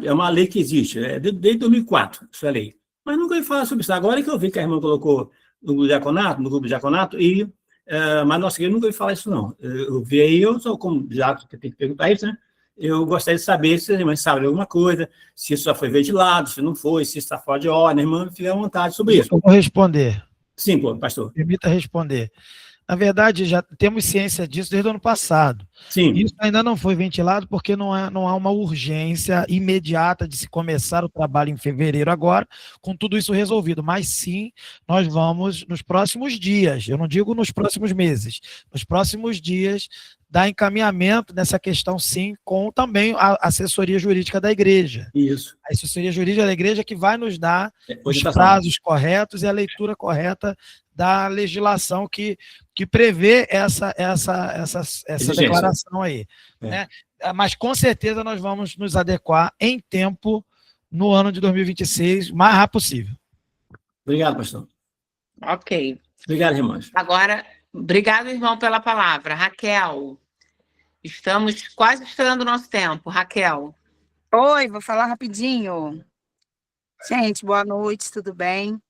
É uma lei que existe, desde 2004, essa lei. Mas nunca ouvi falar sobre isso. Agora é que eu vi que a irmã colocou no grupo de diaconato, mas nossa igreja nunca ouvi falar isso, não. Eu vi aí, eu sou como diácono, que tem que perguntar isso, né? Eu gostaria de saber se as irmãs sabem alguma coisa, se isso já foi ventilado, se não foi, se está fora de ordem. A irmã fica à vontade sobre isso. Eu vou responder. Sim, pastor. Permita responder. Na verdade, já temos ciência disso desde o ano passado. Sim. Isso ainda não foi ventilado porque não há uma urgência imediata de se começar o trabalho em fevereiro agora, com tudo isso resolvido. Mas sim, nós vamos, nos próximos dias, eu não digo nos próximos meses, nos próximos dias, dar encaminhamento nessa questão, sim, com também a assessoria jurídica da igreja. Isso. A assessoria jurídica da igreja que vai nos dar os prazos corretos e a leitura correta da legislação que prevê essa declaração aí. Né? Mas, com certeza, nós vamos nos adequar em tempo no ano de 2026, o mais rápido possível. Obrigado, pastor. Ok. Obrigado, irmãos. Agora, obrigado, irmão, pela palavra. Raquel, estamos quase estourando o nosso tempo. Raquel. Oi, vou falar rapidinho. Gente, boa noite, tudo bem?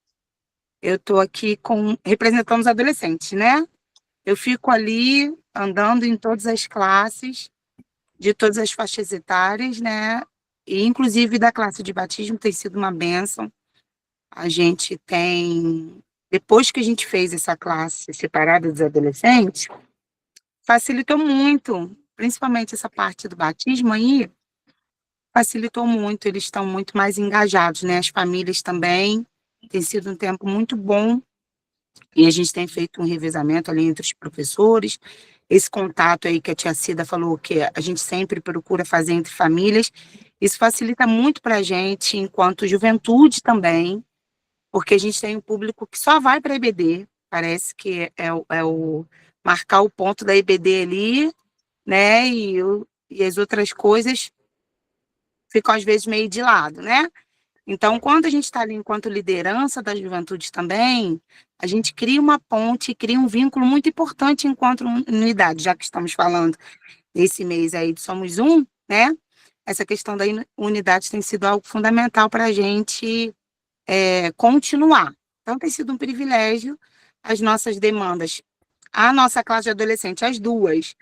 Eu estou aqui representando os adolescentes, né? Eu fico ali andando em todas as classes, de todas as faixas etárias, né? E inclusive da classe de batismo tem sido uma bênção. A gente tem, depois que a gente fez essa classe separada dos adolescentes, facilitou muito, principalmente essa parte do batismo aí, facilitou muito, eles estão muito mais engajados, né? As famílias também, tem sido um tempo muito bom, e a gente tem feito um revezamento ali entre os professores, esse contato aí que a tia Cida falou que a gente sempre procura fazer entre famílias, isso facilita muito para a gente, enquanto juventude também, porque a gente tem um público que só vai para a EBD, parece que é o marcar o ponto da EBD ali, né, e as outras coisas ficam às vezes meio de lado, né? Então, quando a gente está ali enquanto liderança da juventude também, a gente cria uma ponte, cria um vínculo muito importante enquanto unidade, já que estamos falando desse mês aí de Somos Um, né? Essa questão da unidade tem sido algo fundamental para a gente continuar. Então, tem sido um privilégio as nossas demandas, a nossa classe de adolescente, as duas,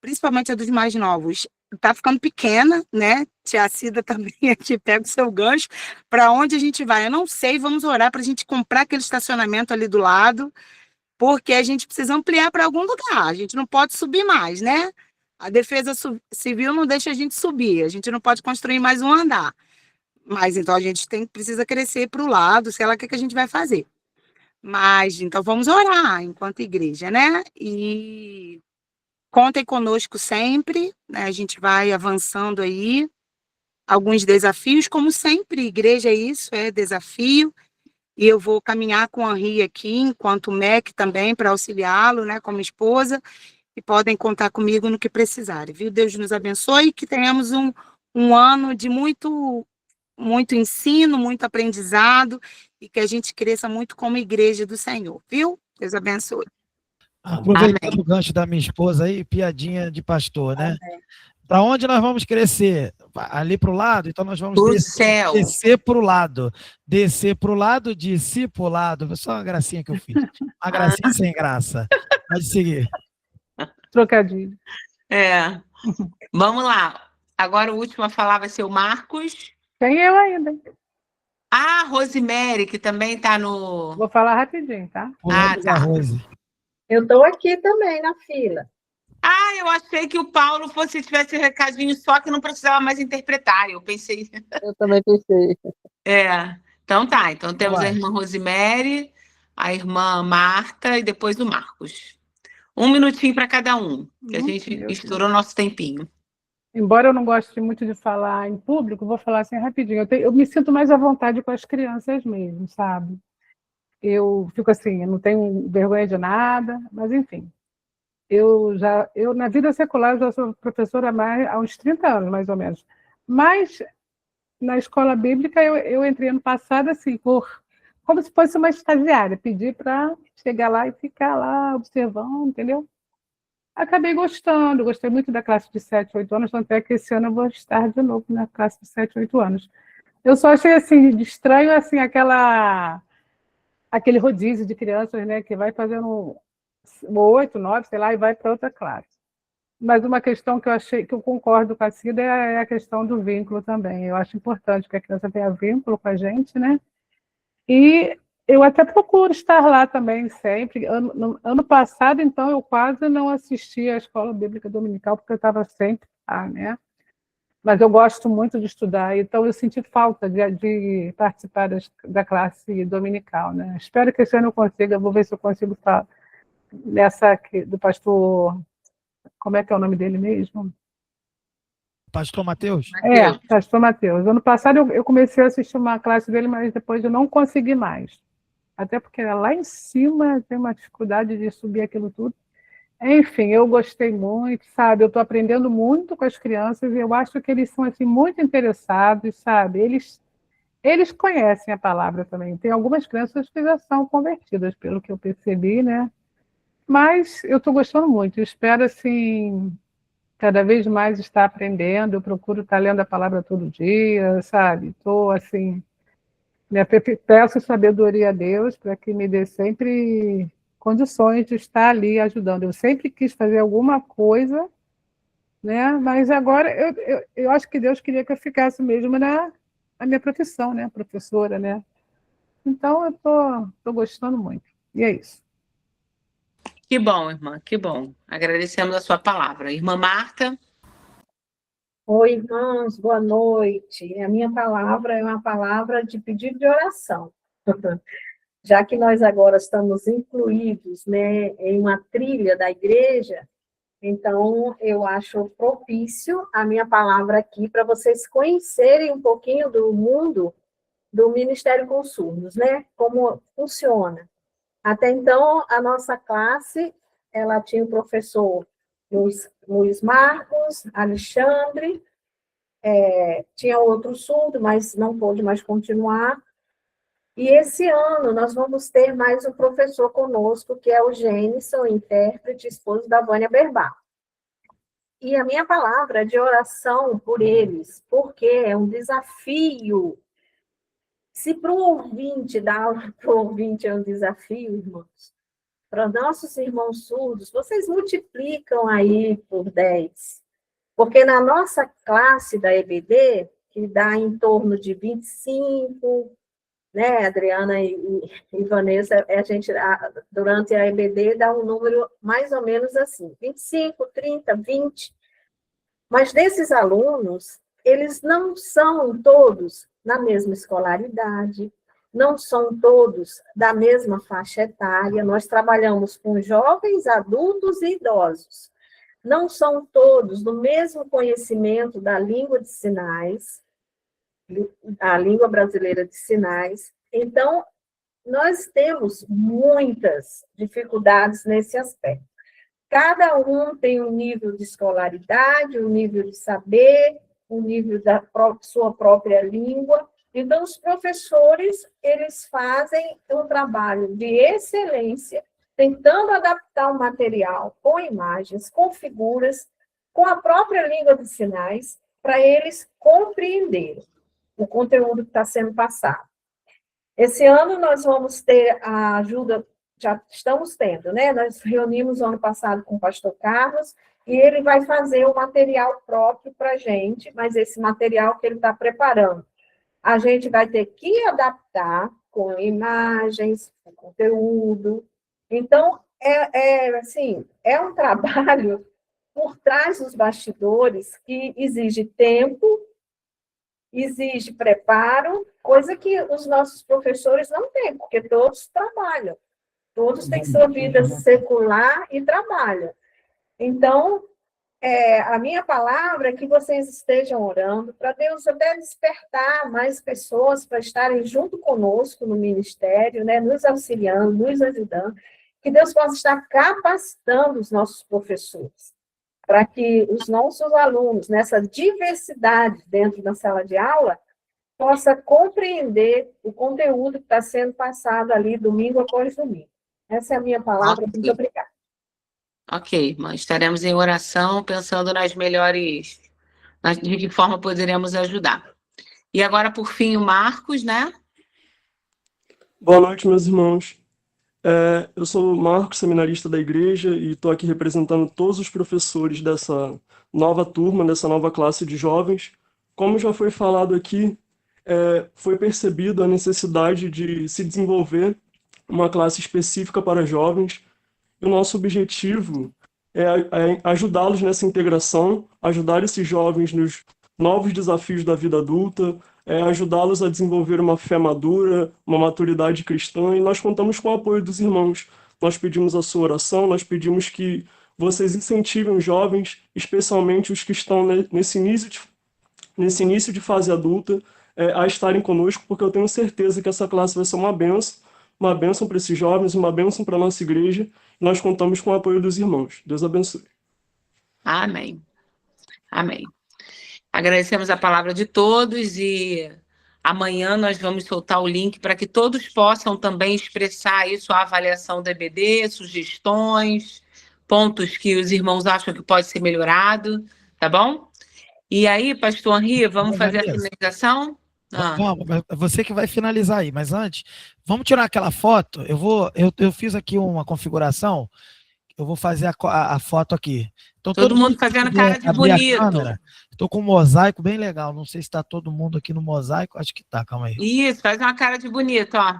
principalmente a dos mais novos, está ficando pequena, né? Tia Cida também aqui pega o seu gancho. Para onde a gente vai? Eu não sei, vamos orar para a gente comprar aquele estacionamento ali do lado, porque a gente precisa ampliar para algum lugar, a gente não pode subir mais, né? A Defesa Civil não deixa a gente subir, a gente não pode construir mais um andar. Mas então a gente precisa crescer para o lado, sei lá o que a gente vai fazer. Mas então vamos orar enquanto igreja, né? E contem conosco sempre, né? A gente vai avançando aí, alguns desafios, como sempre, igreja é isso, é desafio, e eu vou caminhar com o Henri aqui, enquanto MEC também, para auxiliá-lo, né, como esposa, e podem contar comigo no que precisarem, viu? Deus nos abençoe e que tenhamos um ano de muito ensino, muito aprendizado, e que a gente cresça muito como igreja do Senhor, viu? Deus abençoe. Aproveitando o gancho da minha esposa aí, piadinha de pastor, né? Para onde nós vamos crescer? Ali para o lado? Então nós vamos descer para o lado. Descer para o lado, discipulado. Só uma gracinha que eu fiz. Uma gracinha sem graça. Pode seguir. Trocadilho. Vamos lá. Agora o último a falar vai ser o Marcos. Tem eu ainda. Ah, Rosemary, que também está no... Vou falar rapidinho, tá? Tá. Eu estou aqui também na fila. Ah, eu achei que o Paulo tivesse recadinho só que não precisava mais interpretar. Eu pensei. Eu também pensei. Então tá. Então temos a irmã Rosemary, a irmã Marta e depois o Marcos. 1 minutinho para cada um, que a gente estourou nosso tempinho. Embora eu não goste muito de falar em público, vou falar assim rapidinho. Eu me sinto mais à vontade com as crianças mesmo, sabe? Eu fico assim, eu não tenho vergonha de nada, mas enfim. Eu na vida secular, já sou professora há uns 30 anos, mais ou menos. Mas na escola bíblica, eu entrei ano passado assim, como se fosse uma estagiária, pedi para chegar lá e ficar lá observando, entendeu? Acabei gostando, gostei muito da classe de 7, 8 anos, tanto é que esse ano eu vou estar de novo na classe de 7, 8 anos. Eu só achei assim, de estranho assim, aquele rodízio de crianças, né, que vai fazendo 8, 9, sei lá, e vai para outra classe. Mas uma questão que eu concordo com a Cida é a questão do vínculo também. Eu acho importante que a criança tenha vínculo com a gente, né? E eu até procuro estar lá também sempre. Ano passado, então, eu quase não assisti à escola bíblica dominical, porque eu estava sempre lá, né? Mas eu gosto muito de estudar, então eu senti falta de participar da classe dominical, né? Espero que esse ano eu consiga, vou ver se eu consigo estar nessa aqui, do pastor... Como é que é o nome dele mesmo? Pastor Mateus? Pastor Mateus. Ano passado eu comecei a assistir uma classe dele, mas depois eu não consegui mais. Até porque lá em cima tem uma dificuldade de subir aquilo tudo. Enfim, eu gostei muito, sabe? Eu estou aprendendo muito com as crianças e eu acho que eles são assim, muito interessados, sabe? Eles conhecem a palavra também. Tem algumas crianças que já são convertidas, pelo que eu percebi, né? Mas eu estou gostando muito. Eu espero, assim, cada vez mais estar aprendendo. Eu procuro estar lendo a palavra todo dia, sabe? Estou, assim, peço sabedoria a Deus para que me dê sempre condições de estar ali ajudando. Eu sempre quis fazer alguma coisa, né? Mas agora eu acho que Deus queria que eu ficasse mesmo na minha profissão, né? Professora, né? Então eu tô gostando muito. E é isso. Que bom, irmã, que bom. Agradecemos a sua palavra. Irmã Marta? Oi, irmãos, boa noite. A minha palavra é uma palavra de pedido de oração. Já que nós agora estamos incluídos, né, em uma trilha da igreja, então eu acho propício a minha palavra aqui para vocês conhecerem um pouquinho do mundo do Ministério com Surdos, né? Como funciona. Até então, a nossa classe, ela tinha o professor Luiz Marcos, Alexandre, tinha outro surdo, mas não pôde mais continuar. E esse ano nós vamos ter mais um professor conosco, que é o Gênison, intérprete, esposo da Vânia Berbá. E a minha palavra é de oração por eles, porque é um desafio. Se para o ouvinte, dar aula para o ouvinte é um desafio, irmãos, para nossos irmãos surdos, vocês multiplicam aí por 10. Porque na nossa classe da EBD, que dá em torno de 25, né, Adriana e Vanessa, a gente, durante a EBD, dá um número mais ou menos assim, 25, 30, 20. Mas desses alunos, eles não são todos na mesma escolaridade, não são todos da mesma faixa etária, nós trabalhamos com jovens, adultos e idosos. Não são todos do mesmo conhecimento da língua de sinais, a língua brasileira de sinais. Então, nós temos muitas dificuldades nesse aspecto. Cada um tem um nível de escolaridade, um nível de saber, um nível da sua própria língua. Então, os professores, eles fazem um trabalho de excelência, tentando adaptar o material com imagens, com figuras, com a própria língua de sinais, para eles compreenderem o conteúdo que está sendo passado. Esse ano nós vamos ter a ajuda, já estamos tendo, né? Nós reunimos ano passado com o pastor Carlos, e ele vai fazer o material próprio para a gente, mas esse material que ele está preparando, a gente vai ter que adaptar com imagens, com conteúdo. Então, é um trabalho por trás dos bastidores que exige tempo, exige preparo, coisa que os nossos professores não têm, porque todos trabalham. Todos têm sua vida secular e trabalham. Então, a minha palavra é que vocês estejam orando para Deus até despertar mais pessoas para estarem junto conosco no ministério, né, nos auxiliando, nos ajudando, que Deus possa estar capacitando os nossos professores, para que os nossos alunos, nessa diversidade dentro da sala de aula, possa compreender o conteúdo que está sendo passado ali domingo após domingo. Essa é a minha palavra. Okay. Muito obrigada. Ok, irmã. Estaremos em oração, pensando nas melhores, de que forma poderemos ajudar. E agora, por fim, o Marcos, né? Boa noite, meus irmãos. Eu sou o Marcos, seminarista da igreja, e estou aqui representando todos os professores dessa nova turma, dessa nova classe de jovens. Como já foi falado aqui, foi percebido a necessidade de se desenvolver uma classe específica para jovens. E o nosso objetivo é ajudá-los nessa integração, ajudar esses jovens nos novos desafios da vida adulta, ajudá-los a desenvolver uma fé madura, uma maturidade cristã, e nós contamos com o apoio dos irmãos. Nós pedimos a sua oração, nós pedimos que vocês incentivem os jovens, especialmente os que estão nesse início de fase adulta, a estarem conosco, porque eu tenho certeza que essa classe vai ser uma bênção, uma bênção para esses jovens, uma bênção para a nossa igreja. Nós contamos com o apoio dos irmãos. Deus abençoe. Amém. Amém. Agradecemos a palavra de todos e amanhã nós vamos soltar o link para que todos possam também expressar aí sua avaliação do EBD, sugestões, pontos que os irmãos acham que pode ser melhorado, tá bom? E aí, pastor Henri, vamos fazer a finalização? Vamos, você que vai finalizar aí, mas antes, vamos tirar aquela foto. Eu fiz aqui uma configuração, eu vou fazer a foto aqui. Então, todo mundo fazendo cara de bonito. Estou com um mosaico bem legal, não sei se está todo mundo aqui no mosaico, acho que tá, calma aí. Isso, faz uma cara de bonito, ó.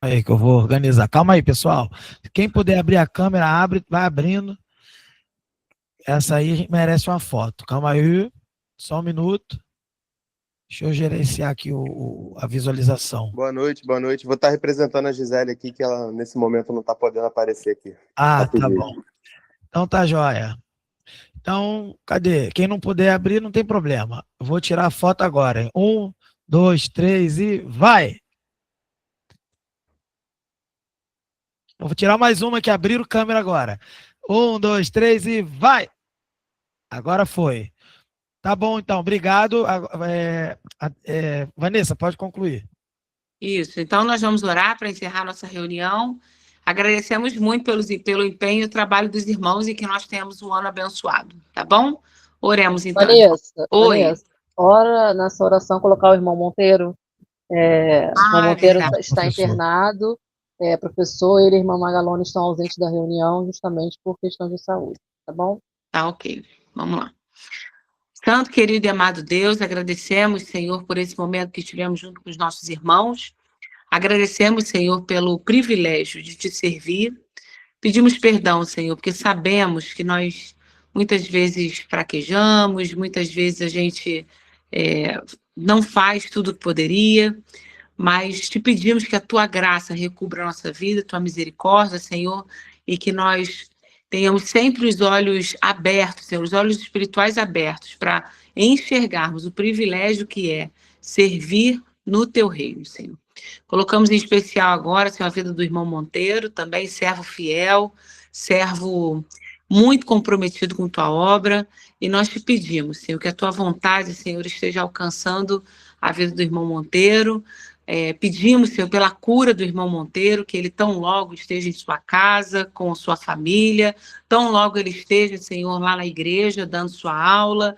Aí que eu vou organizar. Calma aí, pessoal. Quem puder abrir a câmera, abre, vai abrindo. Essa aí merece uma foto. Calma aí, só um minuto. Deixa eu gerenciar aqui a visualização. Boa noite, boa noite. Vou estar representando a Gisele aqui, que ela, nesse momento, não está podendo aparecer aqui. Ah, tá bom. Então tá joia. Então, cadê? Quem não puder abrir, não tem problema. Eu vou tirar a foto agora, hein? 1, 2, 3 e vai! Eu vou tirar mais uma que abriram câmera agora. 1, 2, 3 e vai! Agora foi. Tá bom, então. Obrigado. Vanessa, pode concluir. Isso. Então, nós vamos orar para encerrar nossa reunião. Agradecemos muito pelo empenho e o trabalho dos irmãos e que nós tenhamos um ano abençoado. Tá bom? Oremos, então. Vanessa, ora nessa oração colocar o irmão Monteiro. O irmão Monteiro está internado. Professor, ele e a irmã Magalone estão ausentes da reunião justamente por questão de saúde. Tá bom? Tá, ok. Vamos lá. Santo, querido e amado Deus, agradecemos, Senhor, por esse momento que estivemos junto com os nossos irmãos. Agradecemos, Senhor, pelo privilégio de te servir. Pedimos perdão, Senhor, porque sabemos que nós muitas vezes fraquejamos, muitas vezes a gente não faz tudo o que poderia, mas te pedimos que a tua graça recubra a nossa vida, a tua misericórdia, Senhor, e que nós tenhamos sempre os olhos abertos, Senhor, os olhos espirituais abertos para enxergarmos o privilégio que é servir no teu reino, Senhor. Colocamos em especial agora, Senhor, a vida do irmão Monteiro, também servo fiel, servo muito comprometido com tua obra, e nós te pedimos, Senhor, que a tua vontade, Senhor, esteja alcançando a vida do irmão Monteiro. Pedimos, Senhor, pela cura do irmão Monteiro, que ele tão logo esteja em sua casa, com sua família, tão logo ele esteja, Senhor, lá na igreja, dando sua aula,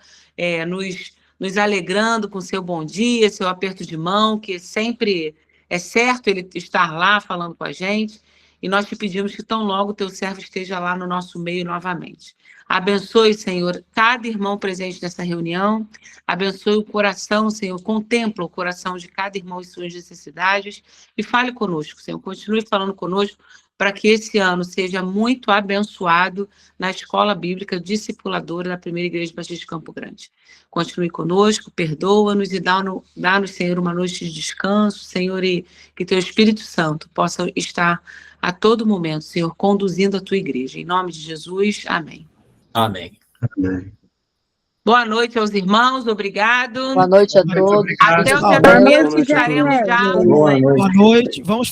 nos alegrando com seu bom dia, seu aperto de mão, que sempre é certo ele estar lá falando com a gente, e nós te pedimos que tão logo o teu servo esteja lá no nosso meio novamente. Abençoe, Senhor, cada irmão presente nessa reunião, abençoe o coração, Senhor, contempla o coração de cada irmão e suas necessidades, e fale conosco, Senhor, continue falando conosco, para que esse ano seja muito abençoado na Escola Bíblica Discipuladora da Primeira Igreja Batista de Campo Grande. Continue conosco, perdoa-nos e dá-nos, Senhor, uma noite de descanso, Senhor, e que teu Espírito Santo possa estar a todo momento, Senhor, conduzindo a tua igreja. Em nome de Jesus, amém. Amém. Boa noite aos irmãos, obrigado. Boa noite a todos. Até o dia 13 estaremos já. Boa noite. Vamos